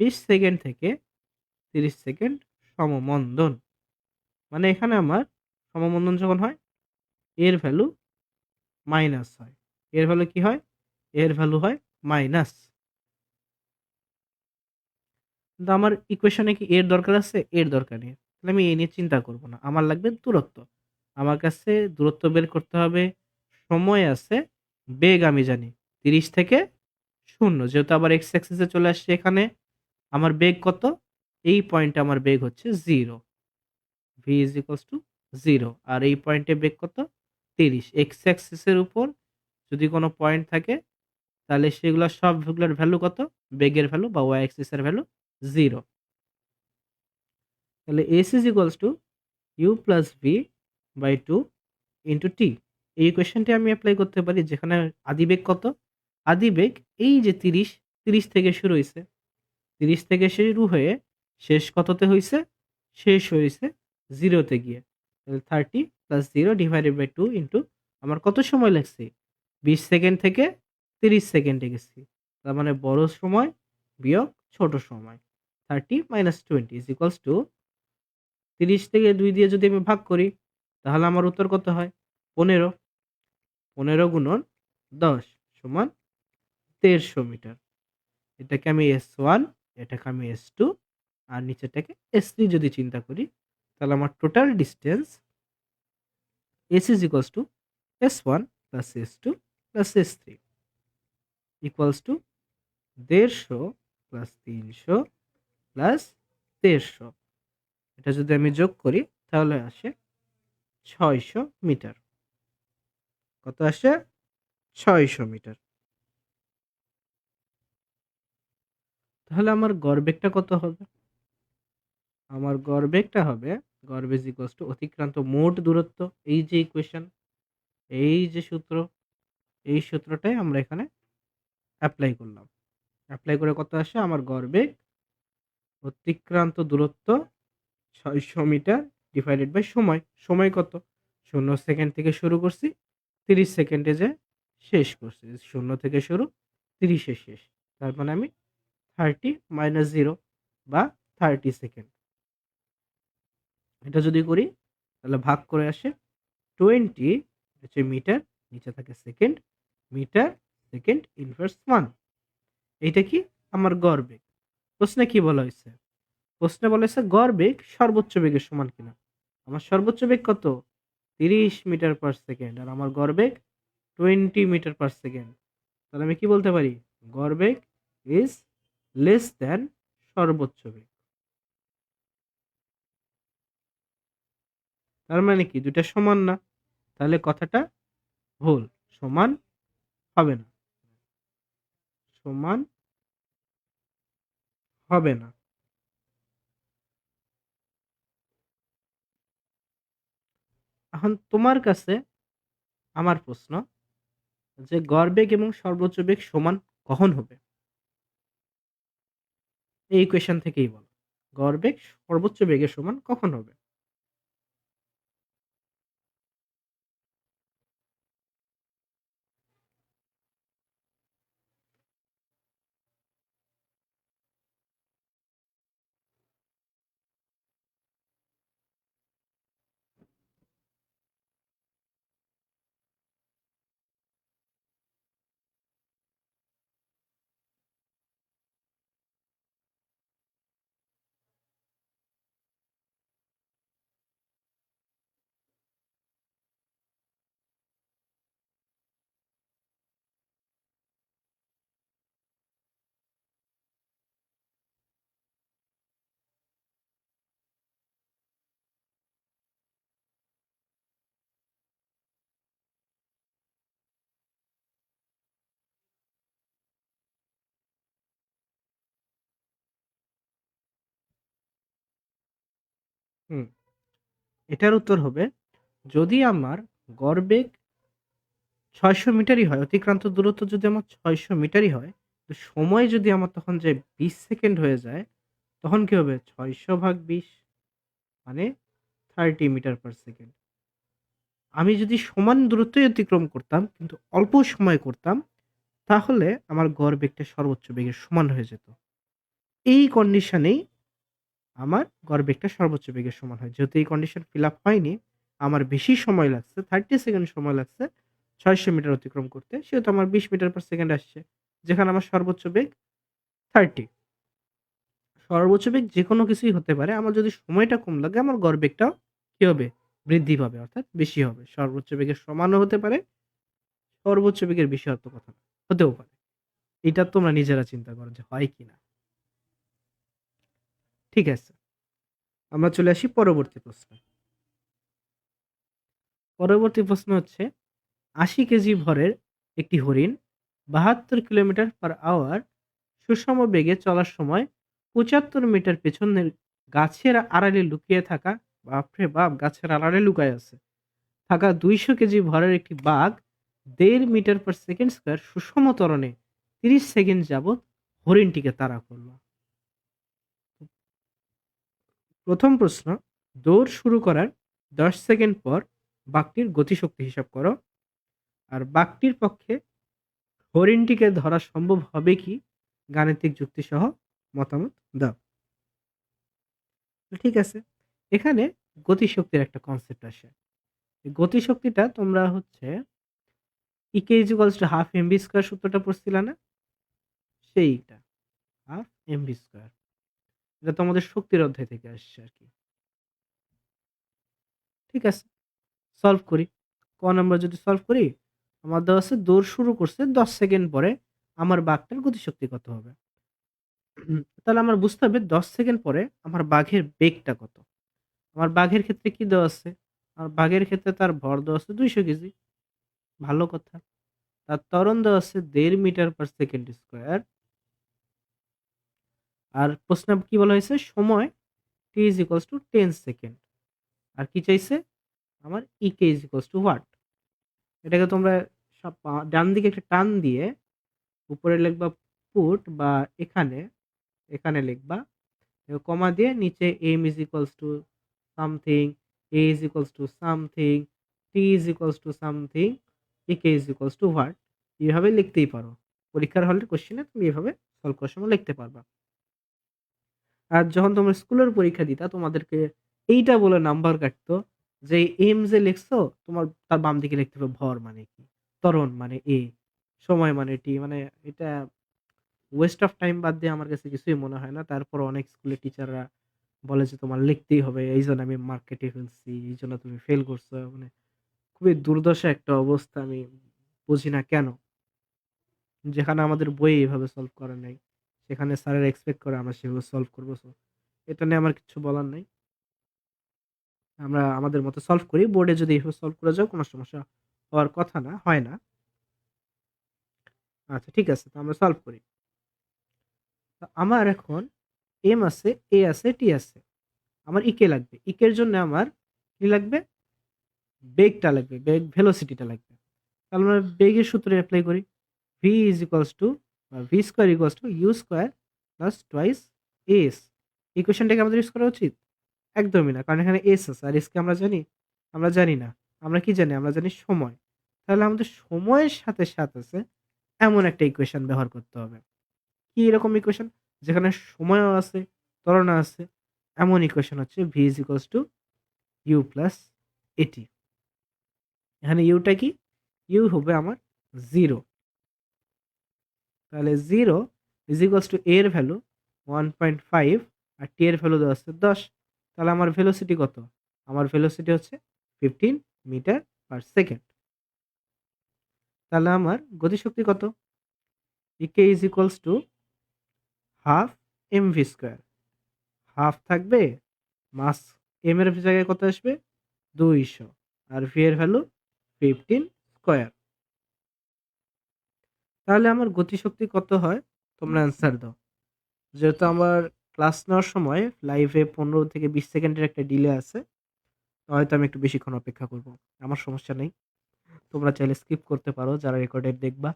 S1: 20 সেকেন্ড থেকে 30 সেকেন্ড সমমন্দন। মানে এখানে আমার সমমন্দন যখন হয়, এর ভ্যালু মাইনাস হয়। এর ভ্যালু কি হয়? এর ভ্যালু হয় মাইনাস। কিন্তু আমার ইকুয়েশনে কি এর দরকার আছে? এর দরকার নেই। তাহলে আমি এ নিয়ে চিন্তা করব না। আমার লাগবে দূরত্ব। আমার কাছে দূরত্ব বের করতে হবে। সময় আছে, বেগ আমি জানি 30 থেকে 0। যেহেতু আবার এক্স অ্যাক্সিসে চলে আসছে এখানে, আমার বেগ কত? এই পয়েন্টে আমার বেগ হচ্ছে 0। V is equals to 0। আর এই পয়েন্টে বেগ কত? 30। এক্স অ্যাক্সিসের উপর যদি কোনো পয়েন্ট থাকে তাহলে সবগুলোর ভ্যালু কত? বেগের ভ্যালু বা ওয়াই অ্যাক্সিসের ভ্যালু 0। তাহলে S is equals to U plus V by 2 into T. এই ইকুয়েশনটি আমি অ্যাপ্লাই করতে পারি, যেখানে আদিবেগ কত? আদিবেগ এই যে 30, 30 থেকে শুরু হয়েছে। 30 থেকে শুরু হয়ে শেষ কততে হইছে? শেষ হয়েছে 0 তে গিয়ে। তাহলে 30 প্লাস 0 ডিভাইডেড বাই 2 ইন্টু আমার কত সময় লাগছে? 20 সেকেন্ড থেকে 30 সেকেন্ডে গেছি। তার মানে বড় সময় বিয়োগ ছোট সময়। 30 মাইনাস 20 ইজ ইকুয়ালস টু 30 থেকে 2 দিয়ে যদি আমি ভাগ করি তাহলে আমার উত্তর কত হয়? 15। 15 গুণন 10 সমান 150 মিটার। এটাকে আমি S1, এটাকে আমি S2 আর নিচেরটাকে S3 যদি চিন্তা করি, তাহলে আমার total distance S is equals to S1 plus S2 plus S3 equals to 150 plus 300 plus 150। এটা যদি আমি যোগ করি তাহলে আসে 600 মিটার। কত আসে? 600 মিটার। তাহলে আমার গড়বেগটা কত হবে? আমার গড়বেগটা হবে, গড়বেগ ইকুয়ালস টু অতিক্রান্ত মোট দূরত্ব। এই যে ইকুয়েশন, এই যে সূত্র, এই সূত্রটাই আমরা এখানে অ্যাপ্লাই করলাম। অ্যাপ্লাই করে কত আসে? আমার গড়বেগ অতিক্রান্ত দূরত্ব 600 মিটার ডিভাইডেড বাই সময়। সময় কত? 0 সেকেন্ড থেকে শুরু করছি, 30 সেকেন্ডে যে শেষ করছি। 0 থেকে শুরু, 30 এ শেষ। তার মানে আমি 30 মাইনাস 0 বা 30 সেকেন্ড। এটা যদি করি তাহলে ভাগ করে আসে 20 হচ্ছে মিটার, নিচে থাকে সেকেন্ড, মিটার সেকেন্ড ইনভার্স 1। এইটা কি? আমার গড় বেগ। প্রশ্নে কি বলা হয়েছে? প্রশ্নে বলা হয়েছে গড় বেগ সর্বোচ্চ বেগের সমান কিনা। আমার সর্বোচ্চ বেগ কত? 30 মিটার পার সেকেন্ড। আর আমার গড় বেগ 20 মিটার পার সেকেন্ড। তাহলে আমি কি বলতে পারি? গড় বেগ ইজ লেস দ্যান সর্বোচ্চ বেগ। তার মানে কি দুটা সমান না? তাহলে কথাটা ভুল। সমান হবে না। সমান হবে না। এখন তোমার কাছে আমার প্রশ্ন, যে গড় বেগ এবং সর্বোচ্চ বেগ সমান কখন হবে? এই ইকুয়েশন থেকেই বলো। গড় বেগ সর্বোচ্চ বেগের সমান কখন হবে? হুম এটার উত্তর হবে, যদি আমার গড়বেগ ৬০০ মিটারই হয়, অতিক্রান্ত দূরত্ব যদি আমার ৬০০ মিটারই হয়, তো সময় যদি আমার তখন যে ২০ সেকেন্ড হয়ে যায়, তখন কি হবে? ৬০০ ভাগ ২০ মানে 30 মিটার পার সেকেন্ড। আমি যদি সমান দূরত্বই অতিক্রম করতাম কিন্তু অল্প সময় করতাম, তাহলে আমার গড় বেগটা সর্বোচ্চ বেগের সমান হয়ে যেত। এই কন্ডিশনেই আমার গড় বেগটা সর্বোচ্চ বেগের সমান হয়। যেহেতু এই কন্ডিশন ফিল আপ হয়নি, আমার বেশি সময় লাগছে, 30 সেকেন্ড সময় লাগছে ৬০০ মিটার অতিক্রম করতে, সেহেতু আমার ২০ মিটার পার সেকেন্ড আসছে। যেখানে আমার সর্বোচ্চ বেগ 30। সর্বোচ্চ বেগ যেকোনো কিছুই হতে পারে। আমার যদি সময়টা কম লাগে, আমার গড় বেগটাও কি হবে? বৃদ্ধি পাবে, অর্থাৎ বেশি হবে। সর্বোচ্চ বেগের সমানও হতে পারে, সর্বোচ্চ বেগের বেশি হওয়ার তো কথা না, হতেও পারে। এটা তোমরা নিজেরা চিন্তা করো যে হয় কিনা। ঠিক আছে, আমরা চলে আসি পরবর্তী প্রশ্নে। পরবর্তী প্রশ্ন হচ্ছে, ৮০ কেজি ভরের একটি হরিণ ৭২ কিলোমিটার পার আওয়ার সুষম বেগে চলার সময় ৭৫ মিটার পেছনের গাছের আড়ালে লুকিয়ে থাকা, বাপরে বাপ, গাছের আড়ালে লুকায় আছে, থাকা ২০০ কেজি ভরের একটি বাঘ ১.৫ মিটার পার সেকেন্ড স্কয়ার সুষম ত্বরণে ৩০ সেকেন্ড যাবৎ হরিণটিকে তাড়া করল। প্রথম প্রশ্ন, দৌড় শুরু করার ১০ সেকেন্ড পর বাঘটির গতিশক্তি হিসাব করো। আর বাঘটির পক্ষে হরিণটিকে ধরা সম্ভব হবে কি, গাণিতিক যুক্তি সহ মতামত দাও। তো ঠিক আছে, এখানে গতিশক্তির একটা কনসেপ্ট আসে। এই গতিশক্তিটা তোমরা হচ্ছে E K is equals to half M V square সূত্রটা পড়ছিলা না? সেইটা, হাফ এমভি স্কয়ার। এটা তো আমাদের শক্তির অধ্যায় থেকে আসছে আর কি। ঠিক আছে, সলভ করি। ক নাম্বার যদি সলভ করি, আমার দেওয়া আছে দৌড় শুরু করছে ১০ সেকেন্ড পরে, আমার বাঘটার গতিশক্তি কত হবে? তাহলে আমার বুঝতে হবে ১০ সেকেন্ড পরে আমার বাঘের বেগটা কত। আমার বাঘের ক্ষেত্রে কি দেওয়া আছে? আমার বাঘের ক্ষেত্রে তার ভর দেওয়া আছে ২০০ কেজি। ভালো কথা। তার ত্বরণ দেওয়া আছে ১.৫ মিটার পার সেকেন্ড স্কয়ার। আর প্রশ্নে কি বলা হয়েছে? সময় t is equals to 10 second. আর কি চাইছে? আমার ek is equals to what? এটাকে তোমরা সব ডান দিকে একটা টান দিয়ে উপরে লিখবা পুট, বা এখানে এখানে লিখবা কমা দিয়ে নিচে m is equals to something, a is equals to something, t is equals to something, ek is equals to what, এইভাবে লিখতেই পারো। পরীক্ষার হলের কোশ্চেনে তুমি এভাবে সলভ করার সময় লিখতে পারবা। আর যখন তোমরা স্কুলের পরীক্ষা দিতা, তোমাদেরকে এইটা বলে নাম্বার কাটতো যে এম যে লিখছো, তোমার তার বাম দিকে লিখতে হবে ভর মানে কি, ত্বরণ মানে এ, সময় মানে টি। মানে এটা ওয়েস্ট অফ টাইম বাদ দিয়ে আমার কাছে কিছুই মনে হয় না। তারপর অনেক স্কুলের টিচাররা বলে যে তোমার লিখতেই হবে, এই জন্য আমি মার্ক কেটে ফেলছি, এই জন্য তুমি ফেল করছো। মানে খুবই দুর্দশা একটা অবস্থা, আমি বুঝি না কেন। যেখানে আমাদের বই এভাবে সলভ করে নাই, সেখানে স্যারের এক্সপেক্ট করে আমরা সেভাবে সলভ করবো। So, এটা নিয়ে আমার কিছু বলার নাই। আমরা আমাদের মতো সলভ করি। বোর্ডে যদি এভাবে সলভ করে যাও, কোনো সমস্যা হওয়ার কথা না, হয় না। আচ্ছা ঠিক আছে, তো আমরা সলভ করি। তো আমার এখন এম আছে, এ আছে, টি আছে। আমার ইকে লাগবে। ইকের জন্য আমার কি লাগবে? বেগটা লাগবে, বেগ ভেলোসিটিটা লাগবে। তাহলে আমরা বেগের সূত্র অ্যাপ্লাই করি। V is equals to, V square equals to U square plus twice S. ইকুয়েশনটাকে আমাদের ইউজ করা উচিত? একদমই না, কারণ এখানে এস আছে। আর এসকে আমরা জানি? আমরা জানি না। আমরা কি জানি? আমরা জানি সময়। তাহলে আমাদের সময়ের সাথে সাথে আছে এমন একটা ইকুয়েশন ব্যবহার করতে হবে। কি এরকম ইকুয়েশন? যেখানে সময়ও আছে, ত্বরণও আছে। এমন ইকুয়েশন হচ্ছে V is equals to U plus AT. এখানে ইউটা কি? ইউ হবে আমার 0। তাহলে 0 ইজ ইকুয়ালস টু এর ভ্যালু 1.5 আর টি এর ভ্যালু দেওয়া আছে 10। তাহলে আমার ভেলোসিটি কত? আমার ভেলোসিটি হচ্ছে 15 মিটার পার সেকেন্ড। তাহলে আমার গতিশক্তি কত? E K is equals to half M V square. Half থাকবে, মাস এম এর জায়গায় কত আসবে? 200, আর ভি এর ভ্যালু 15 স্কোয়ার। তাহলে আমার গতিশক্তি কত হয়? তোমরা অ্যান্সার দাও। যেহেতু আমার ক্লাস নেওয়ার সময় লাইভে 15 থেকে 20 সেকেন্ডের একটা ডিলে আছে। হয়তো আমি একটু বেশিক্ষণ অপেক্ষা করব। আমার সমস্যা নেই। তোমরা চাইলে স্কিপ করতে পারো যারা রেকর্ডেড দেখবা।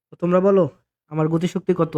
S1: তো তোমরা বলো আমার গতিশক্তি কত?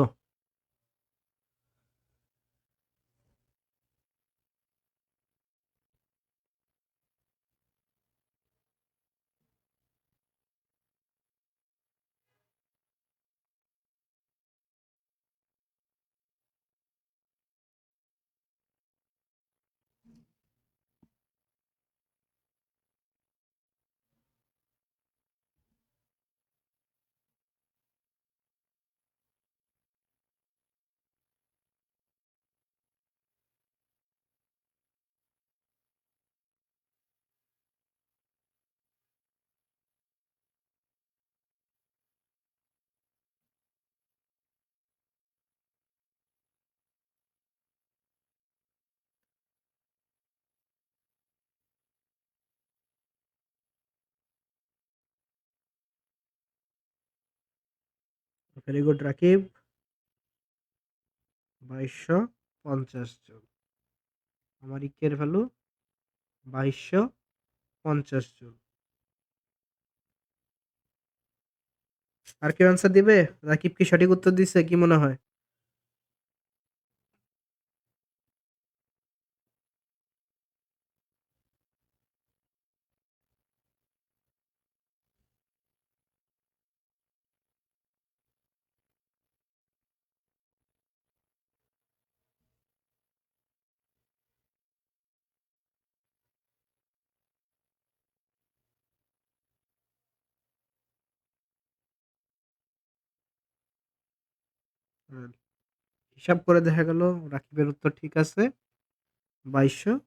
S1: Very good Rakib. 2250 জুল। আমার ইকের ভ্যালু 2250 জুল। আর কেউ অ্যান্সার দিবে? রাকিব কি সঠিক উত্তর দিচ্ছে কি মনে হয়? হুম, হিসাব করে দেখা গেল রাকিবের উত্তর ঠিক আছে, 2250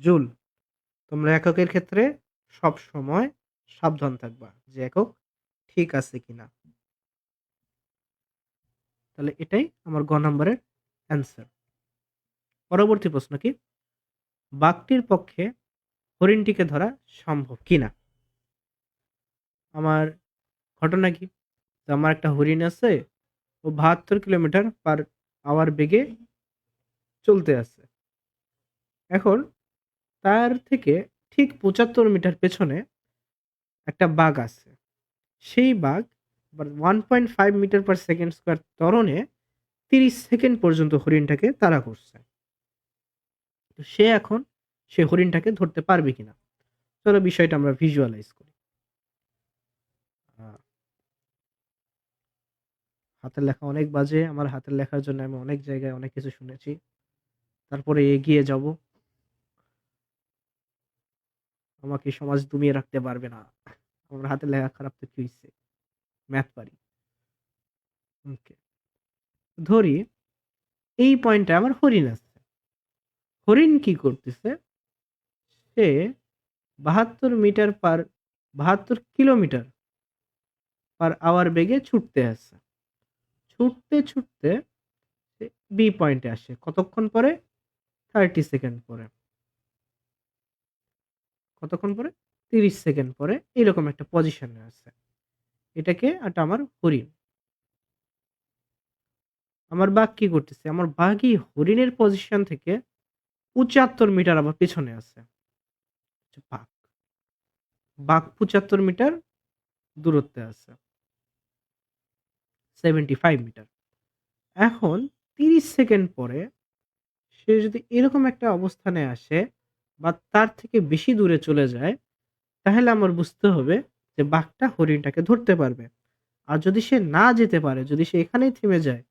S1: জুল। তোমরা এককের ক্ষেত্রে সব সময় সাবধান থাকবা যে একক ঠিক আছে কিনা। তাহলে এটাই আমার গ নম্বরের অ্যান্সার। পরবর্তী প্রশ্ন কি, বাঘটির পক্ষে হরিণটিকে ধরা সম্ভব কিনা? আমার ঘটনা কি, তো আমার একটা হরিণ আছে, ও 72 কিলোমিটার পার আওয়ার বেগে চলতে আছে। এখন তার থেকে ঠিক 75 মিটার পেছনে একটা বাঘ আছে। সেই বাঘ 1.5 মিটার/সেকেন্ড স্কোয়ার ত্বরণে 30 সেকেন্ড পর্যন্ত হরিণটাকে তাড়া করছে। তো সে এখন সে হরিণটাকে ধরতে পারবে কিনা। চলো বিষয়টা আমরা ভিজুয়ালাইজ করি। আহ, হাতের লেখা অনেক বাজে, আমার হাতের লেখার জন্য আমি অনেক জায়গায় অনেক কিছু শুনেছি, তারপরে এগিয়ে যাব। আমাকে সমাজ দমিয়ে রাখতে পারবে না। আমার হাতের লেখা খারাপ তো কি হয়েছে, ম্যাথ পারি। ওকে, ধরি এই পয়েন্টে আমার হরিণ আছে। হরিণ কি করতেছে, সে 72 কিলোমিটার পার আওয়ার বেগে ছুটতে আছে। ছুটতে ছুটতে সে বি পয়েন্টে আসে কতক্ষণ পরে, 30 সেকেন্ড পরে। কতক্ষণ পরে, 30 সেকেন্ড পরে এরকম একটা পজিশনে আছে। এটাকে এটা আমার হরিণ। আমার বাঘ কি করতেছে, আমার বাঘই হরিণের পজিশন থেকে 75 মিটার আবার পেছনে আছে। বাঘ বাঘ 75 মিটার দূরত্বে আছে, 75 মিটার। এখন 30 সেকেন্ড পরে সে যদি এরকম একটা অবস্থানে আসে বা তার থেকে বেশি দূরে চলে যায়, তাহলে আমার বুঝতে হবে যে বাঘটা হরিণটাকে ধরতে পারবে। আর যদি সে না যেতে পারে, যদি সে এখানেই থেমে যায়,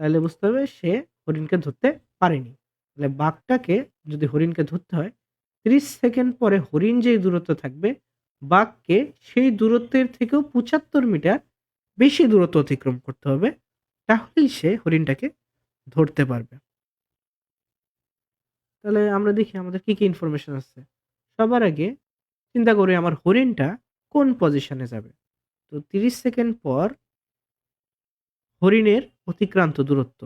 S1: তাহলে বুঝতে হবে সে হরিণকে ধরতে পারেনি। তাহলে বাঘটাকে যদি হরিণকে ধরতে হয়, 30 সেকেন্ড পরে হরিণ যেই দূরত্ব থাকবে, বাঘকে সেই দূরত্বের থেকেও 75 মিটার বেশি দূরত্ব অতিক্রম করতে হবে, তাহলেই সে হরিণটাকে ধরতে পারবে। তাহলে আমরা দেখি আমাদের কি কি ইনফরমেশন আছে। সবার আগে চিন্তা করি আমার হরিণটা কোন পজিশনে যাবে। তো 30 সেকেন্ড পর হরিণের অতিক্রান্ত দূরত্ব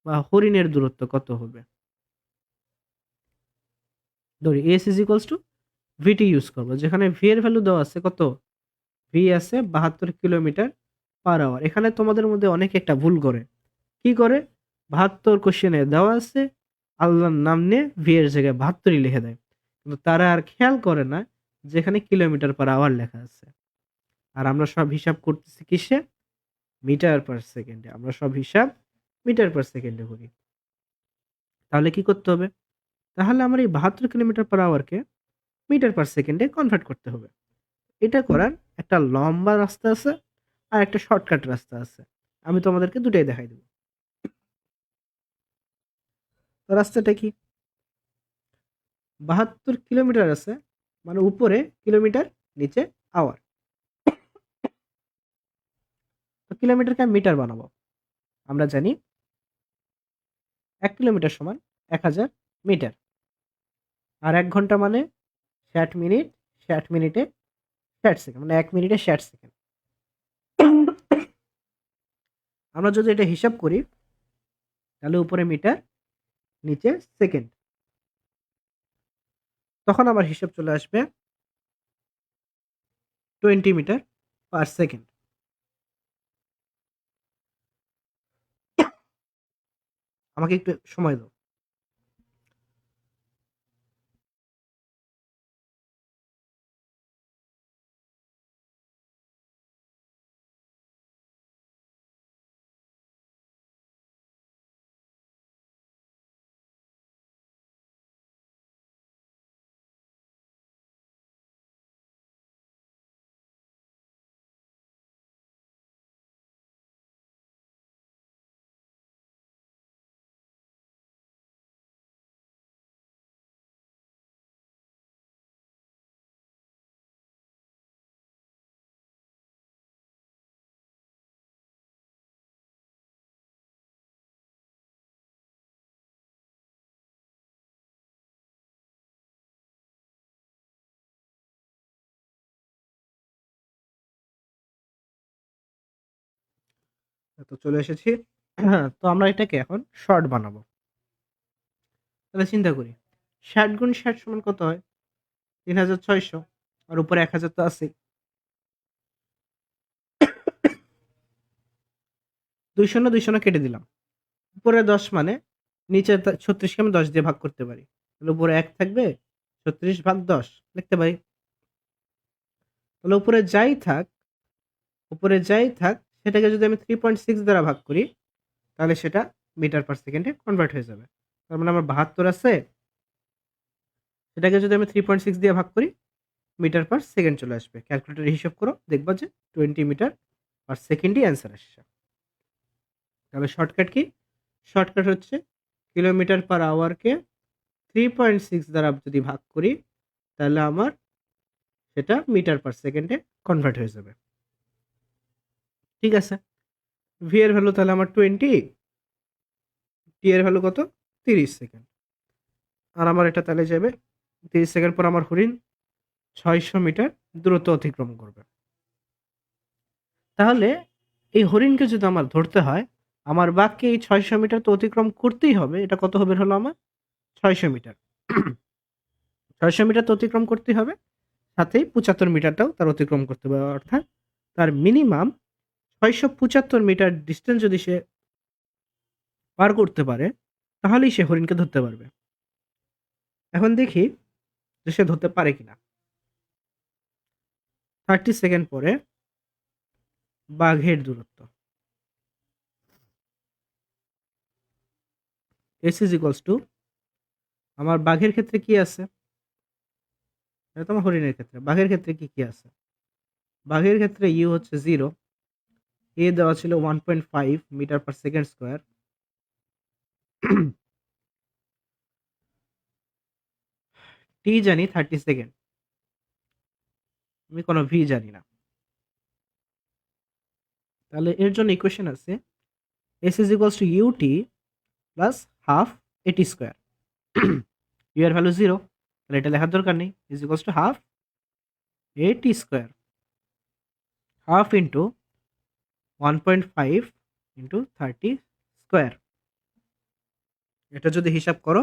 S1: বা হরিণের দূরত্ব কত হবে? ধরি S is equals to VT use করবো, যেখানে ভি এর ভ্যালু দেওয়া আছে কত, ভি আছে 72 কিলোমিটার পার আওয়ার। এখানে তোমাদের মধ্যে অনেকে একটা ভুল করে, কি করে, 72 কোশ্চেনে দেওয়া আছে, আল্লাহর নাম নিয়ে ভি এর জায়গায় 72ই লিখে দেয়, কিন্তু তারা আর খেয়াল করে না যেখানে কিলোমিটার পার আওয়ার লেখা আছে। আর আমরা সব হিসাব করতেছি কিসে, মিটার পার সেকেন্ডে। আমরা সব হিসাব মিটার পার সেকেন্ডে করি। তাহলে কি করতে হবে, তাহলে আমার এই 72 কিলোমিটার পার আওয়ারকে মিটার পার সেকেন্ডে কনভার্ট করতে হবে। এটা করার একটা লম্বা রাস্তা আছে আর একটা শর্টকাট রাস্তা আছে, আমি তোমাদেরকে দুটাই দেখাই দেবো। তো রাস্তাটা কি, 72 কিলোমিটার আছে মানে উপরে কিলোমিটার, নিচে আওয়ার, তো কিলোমিটারকে আমি মিটার বানাবো। আমরা জানি 1 কিলোমিটার সমান 1000 মিটার, আর 1 ঘন্টা মানে 60 মিনিট, 60 মিনিটে 60 সেকেন্ড, মানে 1 মিনিটে 60 সেকেন্ড। আমরা যদি এটা হিসাব করি তাহলে উপরে মিটার, নিচে সেকেন্ড, তখন আমার হিসাব চলে আসবে 20 মিটার পার সেকেন্ড। আমাকে একটু সময় দাও। তো চলে এসেছি। তো আমরা এটাকে এখন শর্ট বানাবো। তাহলে চিন্তা করি, 60 গুণ 60 সমান কত হয়, 3600, আর উপরে 1000 তো আছেই, 2 শূন্য কেটে দিলাম, উপরে 10 মানে নিচে 36কে আমি 10 দিয়ে ভাগ করতে পারি, তাহলে উপরে 1 থাকবে, 36/10 লিখতে পারি। তাহলে উপরে যাই থাক সেটাকে যদি আমি 3.6 দ্বারা ভাগ করি তাহলে সেটা মিটার পার সেকেন্ডে কনভার্ট হয়ে যাবে। তার মানে আমার 72 আছে, সেটাকে যদি আমি 3.6 দিয়ে ভাগ করি মিটার পার সেকেন্ড চলে আসবে। ক্যালকুলেটরে হিসাব করো, দেখবা যে 20 মিটার পার সেকেন্ডই অ্যান্সার আসছে। তাহলে শর্টকাট কি, শর্টকাট হচ্ছে কিলোমিটার পার আওয়ারকে 3.6 দ্বারা যদি ভাগ করি তাহলে আমার সেটা মিটার পার সেকেন্ডে কনভার্ট হয়ে যাবে। ঠিক আছে, ভি এর ভ্যালু তাহলে আমার 20, টি এর ভ্যালু কত, 30 সেকেন্ড। আর আমার এটা তাহলে যাবে 30 সেকেন্ড পর আমার হরিণ 600 মিটার দূরত্ব অতিক্রম করবে। তাহলে এই হরিণকে যদি আমার ধরতে হয়, আমার বাঘকে এই 600 মিটার তো অতিক্রম করতেই হবে। এটা কত হবে হলো আমার 600 মিটার। 600 মিটার তো অতিক্রম করতেই হবে, সাথেই 75 মিটারটাও তার অতিক্রম করতে হবে, অর্থাৎ তার মিনিমাম 675 মিটার ডিস্টেন্স যদি সে পার করতে পারে তাহলেই সে হরিণকে ধরতে পারবে। এখন দেখি যে সে ধরতে পারে কিনা। 30 সেকেন্ড পরে বাঘের দূরত্ব এস ইজ ইকুয়ালস টু, আমার বাঘের ক্ষেত্রে কি আছে, এটা তো আমার হরিণের ক্ষেত্রে, বাঘের ক্ষেত্রে কি কি আছে, বাঘের ক্ষেত্রে ইউ হচ্ছে 0, এ দেওয়া ছিল 1.5 মিটার পার সেকেন্ড স্কোয়ার, টি জানি 30 সেকেন্ড, আমি কোনো ভি জানি না। তাহলে এর জন্য ইকুয়েশন আছে S is equals to UT plus half AT square. U এর ভ্যালু 0, তাহলে এটা লেখার দরকার নেই, is equals to half AT square, half into 1.5 into 30 square. এটা যদি হিসাব করো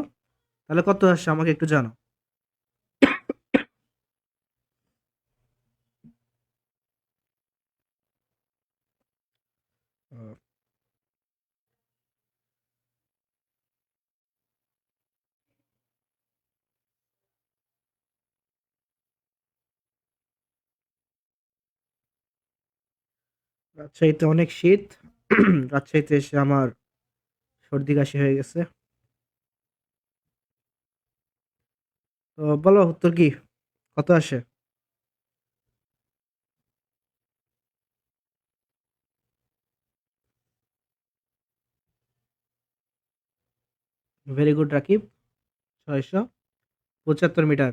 S1: তাহলে কত আসছে আমাকে একটু জানো। রাজশাহীতে অনেক শীত। রাজশাহীতে এসে আমার সর্দি কাশি হয়ে গেছে। তো বলো উত্তর কি, কত আসে? Very good Rakib, 675 metre.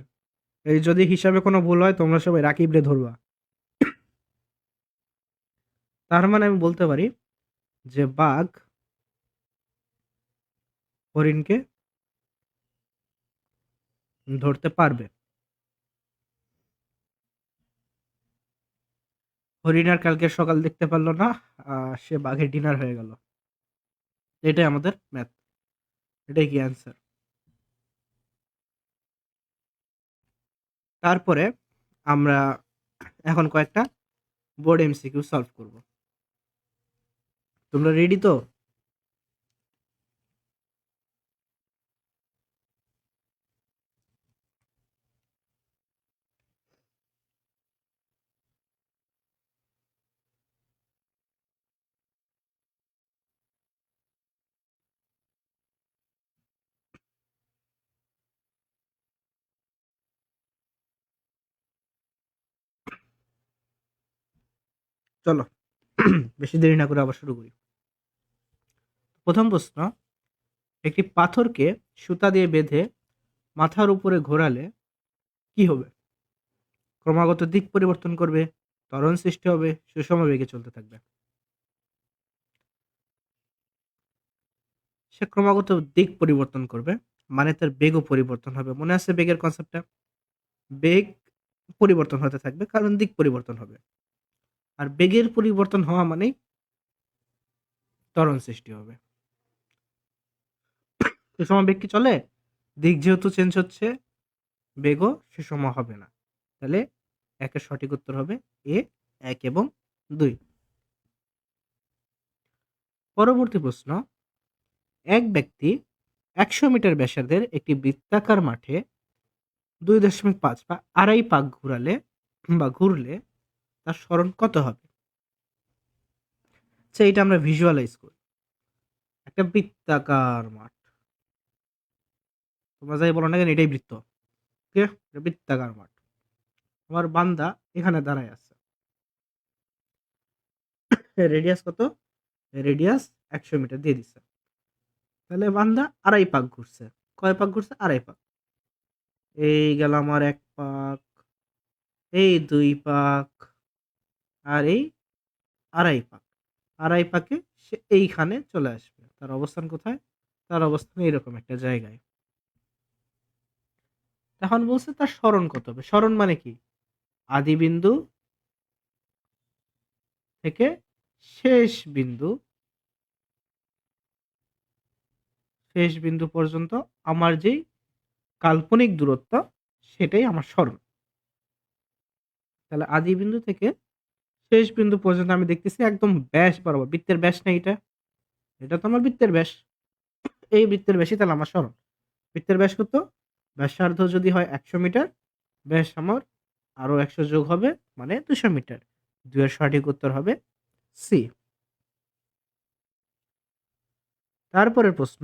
S1: এই যদি হিসাবে কোনো ভুল হয় তোমরা সবাই রাকিব রে ধরবা। তার মানে আমি বলতে পারি যে বাঘ হরিণকে ধরতে পারবে। হরিণ আর কালকে সকাল দেখতে পারলো না, সে বাঘের ডিনার হয়ে গেল। এটাই আমাদের ম্যাথ, এটাই কি অ্যান্সার। তারপরে আমরা এখন কয়েকটা বোর্ড এমসিকিউ সলভ করব। তোমরা রেডি তো? চলো বেশি দেরি না করে আবার শুরু করি। প্রথম প্রশ্ন, একটি পাথরকে সুতা দিয়ে বেঁধে মাথার উপরে ঘোরালে কি হবে? ক্রমাগত দিক পরিবর্তন করবে, ত্বরণ সৃষ্টি হবে, সুষম বেগে চলতে থাকবে। সে ক্রমাগত দিক পরিবর্তন করবে, মানে তার বেগও পরিবর্তন হবে। মনে আছে বেগের কনসেপ্টটা? বেগ পরিবর্তন হতে থাকবে কারণ দিক পরিবর্তন হবে। আর বেগের পরিবর্তন হওয়া মানেই ত্বরণ সৃষ্টি হবে। সুষম বেগ কি চলে? দিক যেহেতু চেঞ্জ হচ্ছে, বেগও সুষম হবে না। তাহলে একের সঠিক উত্তর হবে এ, 1 এবং 2। পরবর্তী প্রশ্ন, এক ব্যক্তি 100 মিটার ব্যাসার্ধের একটি বৃত্তাকার মাঠে 2.5 বা আড়াই পাক ঘুরলে তার সরণ কত হবে? আচ্ছা, এটা আমরা ভিজুয়ালাইজ করি। একটা বৃত্তাকার মাঠ, তোমরা যাই বলো না কেন এটাই বৃত্ত। ঠিক আছে, এটা বৃত্তাকার মাঠ। আমার বান্দা এখানে দাঁড়ায় আছে। রেডিয়াস কত? রেডিয়াস 100 মিটার দিয়ে দিচ্ছে। তাহলে বান্দা আড়াই পাক ঘুরছে। কয় পাক ঘুরছে? আড়াই পাক। এই গেল আমার 1 পাক, এই 2 পাক, আর এই আড়াই পাক। আড়াই পাকে সে এইখানে চলে আসবে। তার অবস্থান কোথায়? তার অবস্থান এইরকম একটা জায়গায়। তখন বলছে তার সরণ কত হবে। সরণ মানে কি? আদি বিন্দু থেকে শেষ বিন্দু, শেষ বিন্দু পর্যন্ত আমার যেই কাল্পনিক দূরত্ব, সেটাই আমার সরণ। তাহলে আদি বিন্দু থেকে শেষ বিন্দু পর্যন্ত আমি দেখতেছি একদম ব্যাস বরাবর। বৃত্তের ব্যাস না এটা? এটা তো আমার বৃত্তের ব্যাস। এই বৃত্তের ব্যাসই তাহলে আমার সরণ। বৃত্তের ব্যাস কত? ব্যাসার্ধ যদি হয় 100 মিটার, ব্যাস আমার আরো 100 যোগ হবে মানে 200 মিটার। 2 এর সঠিক উত্তর হবে সি। তারপরের প্রশ্ন,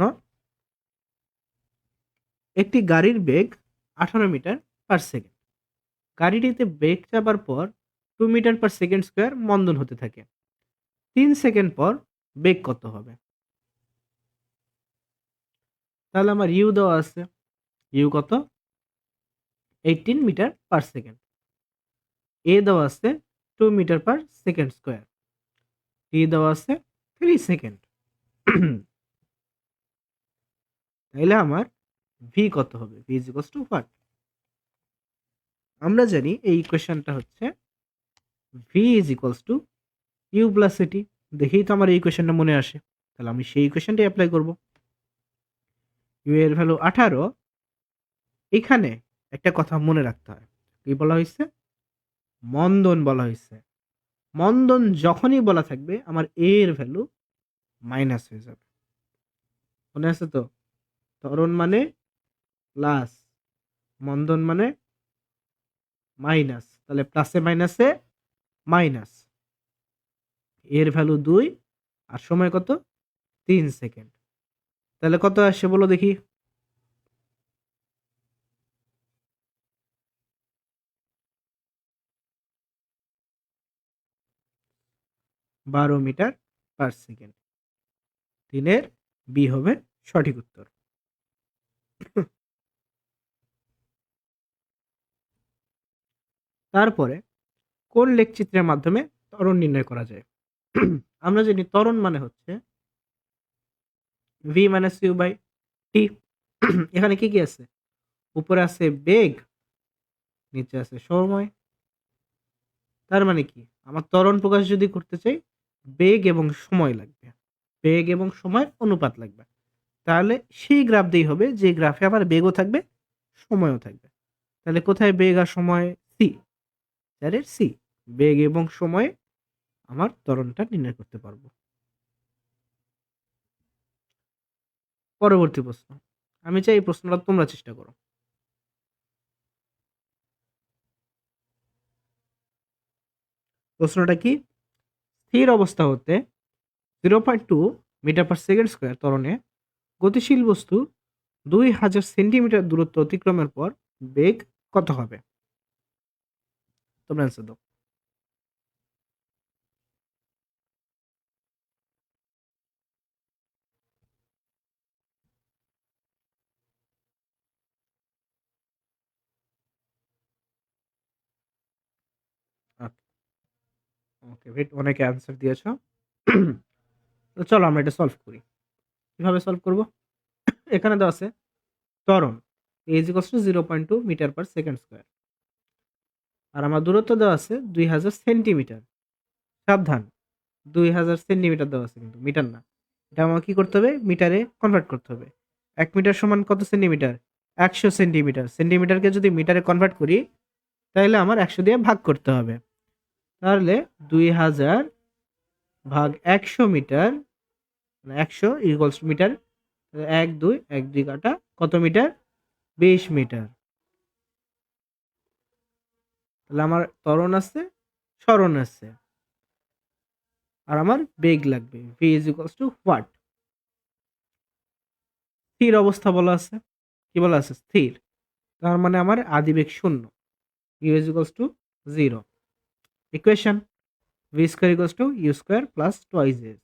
S1: একটি গাড়ির বেগ 18 মিটার/সেকেন্ড। গাড়িটিতে ব্রেক চাপার পর 2 মিটার/সেকেন্ড স্কোয়ার মন্দন হতে থাকে। 3 সেকেন্ড পর বেগ কত হবে? তাহলে আমার ইউ দেওয়া আছে। ইউ কত? 18 মিটার/সেকেন্ড। এ দেওয়া আছে 2 মিটার/সেকেন্ড স্কোয়ার। টি দেওয়া আছে 3 সেকেন্ড। তাইলে আমার ভি কত হবে? V is equals to what? আমরা জানি এই ইকুয়েশনটা হচ্ছে V is equals to U plus AT. দেখেই তো আমার এই কোয়েশ্চেনটা মনে আসে, তাহলে আমি সেই কোয়েশ্চেনটাই অ্যাপ্লাই করব। ইউ এর ভ্যালু 18। এখানে একটা কথা মনে রাখতে হয়, কি বলা হয়েছে? মন্দন বলা হয়েছে। মন্দন যখনই বলা থাকবে আমার এ এর ভ্যালু মাইনাস হয়ে যাবে। মনে আছে তো? ত্বরণ মানে প্লাস, মন্দন মানে মাইনাস, তাহলে প্লাসে মাইনাসে মাইনাস। এর ভ্যালু 2 আর সময় কত? 3 সেকেন্ড। তাহলে কত আসছে বলো দেখি? 12 মিটার/সেকেন্ড। 3-এর বি হবে সঠিক উত্তর। তারপরে কোন লেখচিত্রের মাধ্যমে ত্বরণ নির্ণয় করা যায়? আমরা জানি ত্বরণ মানে হচ্ছে ভি মাইনাস ইউ বাই টি। এখানে কি কি আছে? উপরে আছে বেগ, নিচে আছে সময়। তার মানে কি, আমার ত্বরণ প্রকাশ যদি করতে চাই, বেগ এবং সময় লাগবে, বেগ এবং সময়ের অনুপাত লাগবে। তাহলে সেই গ্রাফ দিয়েই হবে যে গ্রাফে আমার বেগও থাকবে, সময়ও থাকবে। তাহলে কোথায় বেগ আর সময়? C, direct C. বেগ এবং সময়ে আমার ত্বরণটা নির্ণয় করতে পারবো। পরবর্তী প্রশ্ন, আমি চাই এই প্রশ্নটা তোমরা চেষ্টা করো। প্রশ্নটা কি? স্থির অবস্থা হতে 0.2 মিটার/সেকেন্ড স্কয়ার ত্বরণে গতিশীল বস্তু 2000 সেন্টিমিটার দূরত্ব অতিক্রমের পর বেগ কত হবে? তোমরা অ্যান্সার দাও। ওকে, ওয়েট, অনেকে অ্যান্সার দিয়েছো। তো চলো আমরা এটা সলভ করি। কিভাবে সলভ করব? এখানে দেওয়া আছে ত্বরণ a is equals to 0.2 metre per second square, আর আমার দূরত্ব দেওয়া আছে 2000 সেন্টিমিটার। সাবধান, 2000 সেন্টিমিটার দেওয়া আছে, কিন্তু মিটার না। এটা আমাকে কি করতে হবে? মিটারে কনভার্ট করতে হবে। 1 মিটার সমান কত সেন্টিমিটার? 100 সেন্টিমিটার। সেন্টিমিটারকে যদি মিটারে কনভার্ট করি, তাহলে আমার 100 দিয়ে ভাগ করতে হবে। তাহলে 2000 ভাগ 100 মিটার, মানে 100 ইকুয়ালস টু মিটার। 1 2 কাটা কত মিটার? 20 মিটার। তাহলে আমার ত্বরণ আছে, সরণ আছে, আর আমার বেগ লাগবে। V is equals to what? স্থির অবস্থা বলা আছে। কি বলা আছে? স্থির। তার মানে আমার আদিবেগ শূন্য। U is equals to 0। Equation V square equals to U square plus twice S.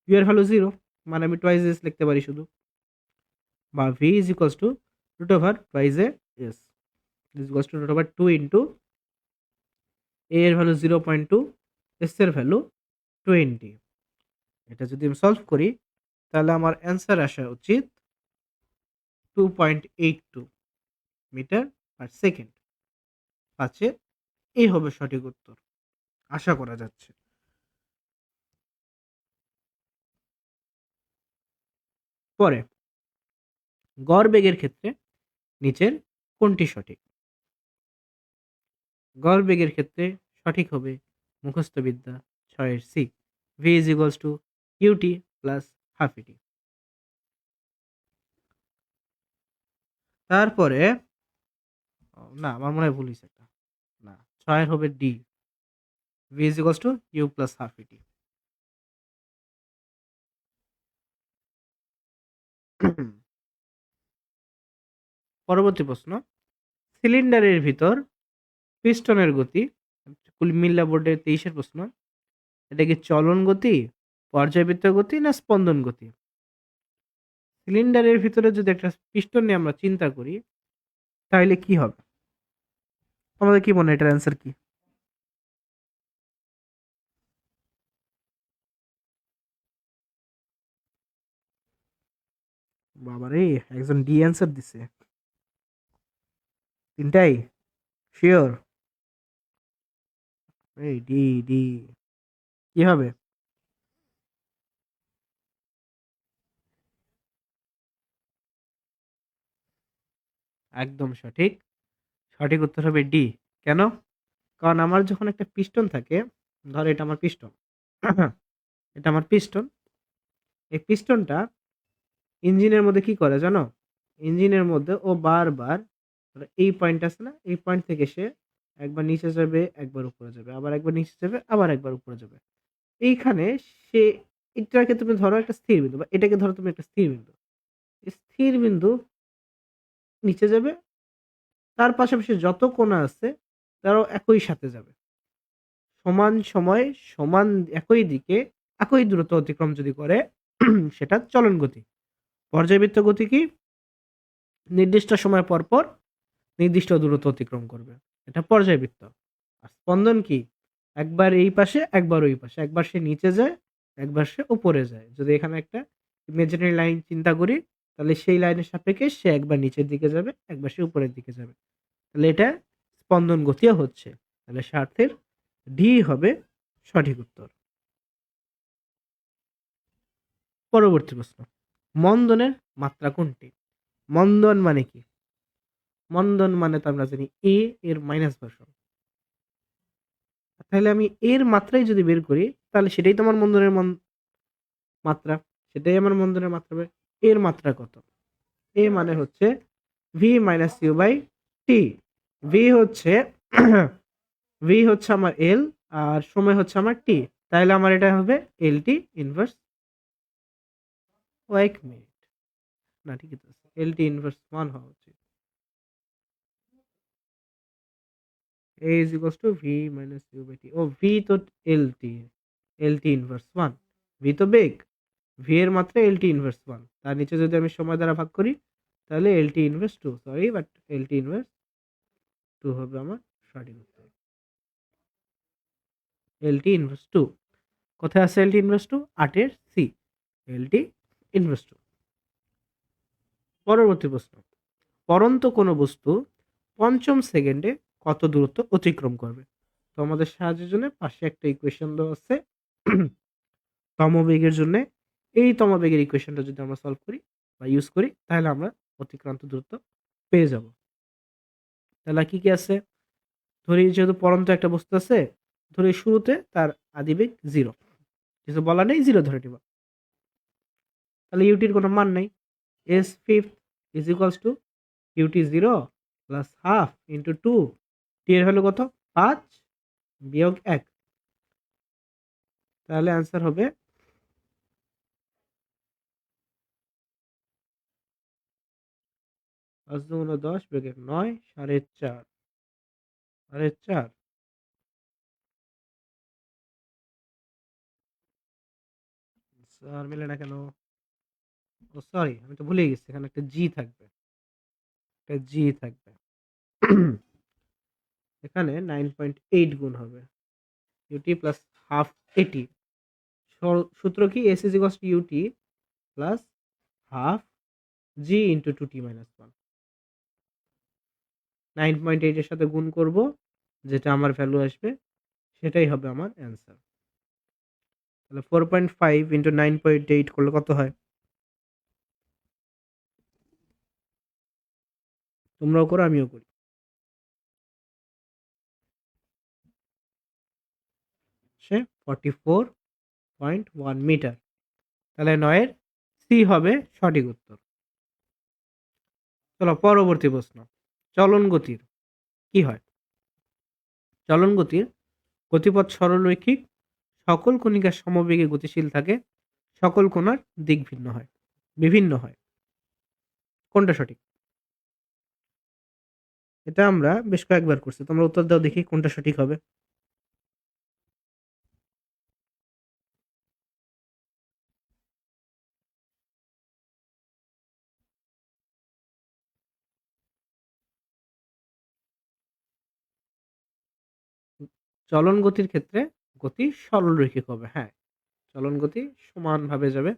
S1: U এর ভ্যালু 0, মানে আমি টোয়াইস এস লিখতে পারি শুধু, বা V is equals to root over twice A S is equals to root over 2 into A এর value 0.2, S এর value 20। এটা যদি আমি সলভ করি, তাহলে আমার অ্যান্সার আসা উচিত 2.82 মিটার/সেকেন্ড। আছে, এই হবে সঠিক উত্তর, আশা করা যাচ্ছে। পরে গড় বেগের ক্ষেত্রে নিচের কোনটি সঠিক? গড় বেগের ক্ষেত্রে সঠিক হবে মুখস্থ বিদ্যা 6-এর C, V is equals to UT plus half E T. তারপরে না, আমার মনে হয় ভুল হয়েছে একটা। না, 6-এর হবে D, V is equals to U plus half E T. পরবর্তী প্রশ্ন, সিলিন্ডারের ভিতর পিস্টনের গতি, কুমিল্লা বোর্ডের 23-এর প্রশ্ন। এটা কি চলন গতি, পর্যায়বৃত্ত গতি না স্পন্দন গতি? সিলিন্ডারের ভিতরে যদি একটা পিস্টন নিয়ে আমরা চিন্তা করি, তাহলে কি হবে? তোমাদের কি মনে হয় এটার অ্যান্সার কি? বাবারে, একজন ডি অ্যান্সার দিছে, তিনটাই শিওর? এই ডি ডি কি হবে? একদম সঠিক। সঠিক উত্তর হবে ডি। কেন? কারণ আমার যখন একটা পিস্টন থাকে, ধর এটা আমার পিস্টন, এটা আমার পিস্টন। এই পিস্টনটা ইঞ্জিনের মধ্যে কি করে জানো? ইঞ্জিনের মধ্যে ও বারবার এই পয়েন্ট আছে না, এই পয়েন্ট থেকে সে একবার নিচে যাবে, একবার উপরে যাবে, আবার একবার নিচে যাবে, আবার একবার উপরে যাবে। এইখানে সে, এটাকে তুমি ধরো একটা স্থির বিন্দু, বা এটাকে ধরো তুমি একটা স্থির বিন্দু। স্থির বিন্দু নিচে যাবে, তার পাশাপাশি যত কোণা আছে তারাও একই সাথে যাবে, সমান সময়, সমান একই দিকে, একই দূরত্ব অতিক্রম যদি করে, সেটা চলন গতি। পর্যায়বৃত্ত গতি কি? নির্দিষ্ট সময় পর পর নির্দিষ্ট দূরত্ব অতিক্রম করবে, এটা পর্যায়বৃত্ত। আর স্পন্দন কি? একবার এই পাশে, একবার ওই পাশে, একবার সে নিচে যায়, একবার সে উপরে যায়। যদি এখানে একটা ইমাজিনারি লাইন চিন্তা করি, তাহলে সেই লাইনের সাপেক্ষে সে একবার নিচের দিকে যাবে, একবার সে উপরের দিকে যাবে। তাহলে এটা স্পন্দন গতিও হচ্ছে। তাহলে স্বার্থের ডি হবে সঠিক উত্তর। পরবর্তী প্রশ্ন, মন্দনের মাত্রা কোনটি? মন্দন মানে কি? মন্দন মানে তো আমরা জানি এ এর মাইনাস ভার্সন। তাহলে আমি এর মাত্রাই যদি বের করি, তাহলে সেটাই তো আমার মন্দনের মাত্রা, সেটাই আমার মন্দনের মাত্রা হবে। এর মাত্রা কত? এ মানে হচ্ছে V minus U by T. V হচ্ছে ভি হচ্ছে আমার এল, আর সময় হচ্ছে আমার টি। তাহলে আমার এটা হবে এল টি ইনভার্স, এক মিনিট, না ঠিকই তো আছে, এল টি ইনভার্স 1 হওয়া উচিত। A is equals to V minus U by T. ও V তো LT, LT ইনভার্স 1। V তো বেগ, V এর মাত্রা LT ইনভার্স 1। তার নিচে যদি আমি সময় দ্বারা ভাগ করি, তাহলে LT inverse 2, sorry but LT inverse 2 হবে আমার সঠিক উত্তর। LT ইনভার্স 2 কোথায় আছে? LT ইনভার্স 2 8 এর সি, LT ইনভার্স 2। পরবর্তী প্রশ্ন, পরন্ত কোনো বস্তু পঞ্চম সেকেন্ডে কত দূরত্ব অতিক্রম করবে? তো আমাদের সাহায্যের জন্য পাশে একটা ইকুয়েশন দেওয়া আছে তমবেগের জন্য। এই তমবেগের ইকুয়েশনটা যদি আমরা সলভ করি বা ইউজ করি, তাহলে আমরা অতিক্রান্ত দূরত্ব পেয়ে যাব। তাহলে কি কি আছে? ধরি যেহেতু পরন্ত একটা বস্তু আছে, ধরি শুরুতে তার আদিবেগ 0, কিছু বলা নেই, 0 ধরে নিব। তাহলে ইউটির কোনো মান নেই। S fifth is equals to UT 0 plus half into 2, T এর ভ্যালু কত? 5 বিয়োগ 1। তাহলে অ্যান্সার হবে 5 দুগুণ 10 বিয়োগ 9, 4.5, 4.5। স্যার মিলে না কেন? ও সরি, আমি তো ভুলে গেছি, এখানে একটা জি থাকবে, একটা জি থাকবে। এখানে 9.8 গুণ হবে ইউটি প্লাস হাফ এটি। সূত্র কি? S is equals to UT plus half G into 2t minus 1। 9.8 এর সাথে গুণ করব, যেটা আমার ভ্যালু আসবে সেটাই হবে আমার অ্যান্সার। তাহলে 4.5 ইন্টু 9.8 করলে কত হয়? তোমরাও করো, আমিও করি। সে 44.1 মিটার। তাহলে 9 সি হবে সঠিক উত্তর। চলো পরবর্তী প্রশ্ন, চলন গতির কি হয়? চলন গতির গতিপথ সরলরৈখিক, সকল কণিকা সমবেগে গতিশীল থাকে, সকল কণার দিক ভিন্ন হয়, বিভিন্ন হয়। কোনটা সঠিক? এটা আমরা বেশ কয়েকবার করছি, তোমরা উত্তর দাও দেখি কোনটা সঠিক হবে। চলন গতির ক্ষেত্রে গতি সরলরৈখিক হবে, হ্যাঁ, চলন গতি সমানভাবে যাবে,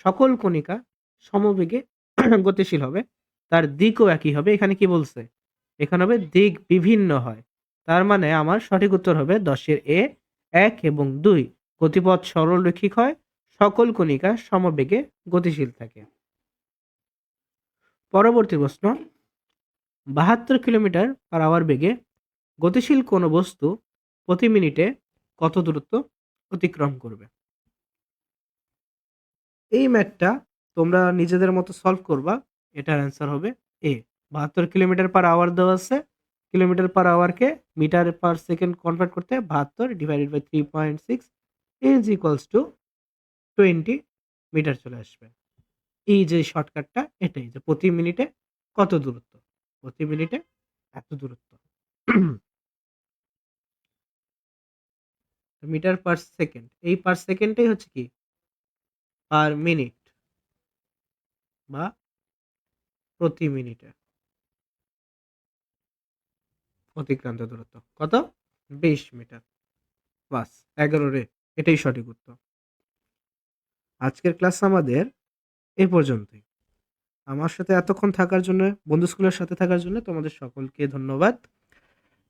S1: সকল কণিকা সমবেগে গতিশীল হবে, তার দিকও একই হবে। এখানে কি বলছে? এখানে হবে দিক বিভিন্ন হয়। তার মানে আমার সঠিক উত্তর হবে 10-এর এ, 1 এবং 2। গতিপথ সরলরৈখিক হয়, সকল কণিকা সমবেগে গতিশীল থাকে। পরবর্তী প্রশ্ন, 72 কিলোমিটার পার আওয়ার বেগে গতিশীল কোনো বস্তু প্রতি মিনিটে কত দূরত্ব অতিক্রম করবে? এই ম্যাথটা তোমরা নিজেদের মতো সলভ করবা। এটার অ্যান্সার হবে এ। 72 কিলোমিটার পার আওয়ার দেওয়া আছে, কিলোমিটার পার আওয়ারকে মিটার পার সেকেন্ড কনভার্ট করতে 72 divided by 3.6 is equals to 20 metre চলে আসবে। এই যে শর্টকাটটা এটাই, যে প্রতি মিনিটে কত দূরত্ব, প্রতি মিনিটে এত দূরত্ব। মিটার পার সেকেন্ড, এই পার সেকেন্ডটাই হচ্ছে কি পার মিনিট বা প্রতি মিনিটে অতিক্রান্ত দূরত্ব কত? 20 মিটার। বাস 11 রে, এটাই সঠিক উত্তর। আজকের ক্লাস আমাদের এই পর্যন্তই। আমার সাথে এতক্ষণ থাকার জন্য, বন্ধু স্কুলের সাথে থাকার জন্য তোমাদের সকলকে ধন্যবাদ।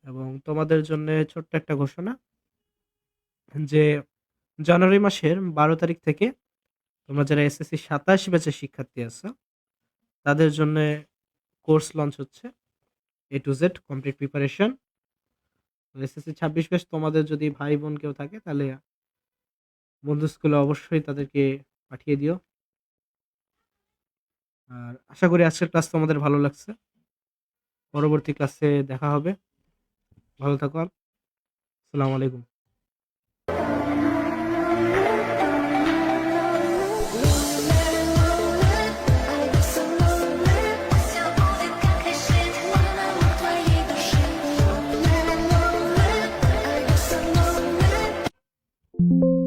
S1: এবং তোমাদের জন্য ছোট্ট একটা ঘোষণা, যে জানুয়ারি মাসের 12 তারিখ থেকে তোমরা যারা এসএসসি 27 ব্যাচের শিক্ষার্থী আছো তাদের জন্য কোর্স লঞ্চ হচ্ছে, A to Z complete preparation. SSC 26 batch তোমাদের যদি ভাই বোন কেউ থাকে তাহলে বন্ধু স্কুলে অবশ্যই তাদেরকে পাঠিয়ে দিও। আর আশা করি আজকের ক্লাস তোমাদের ভালো লাগছে। পরবর্তী ক্লাসে দেখা হবে। ভালো থাকো। আসসালামু আলাইকুম।
S2: Thank you.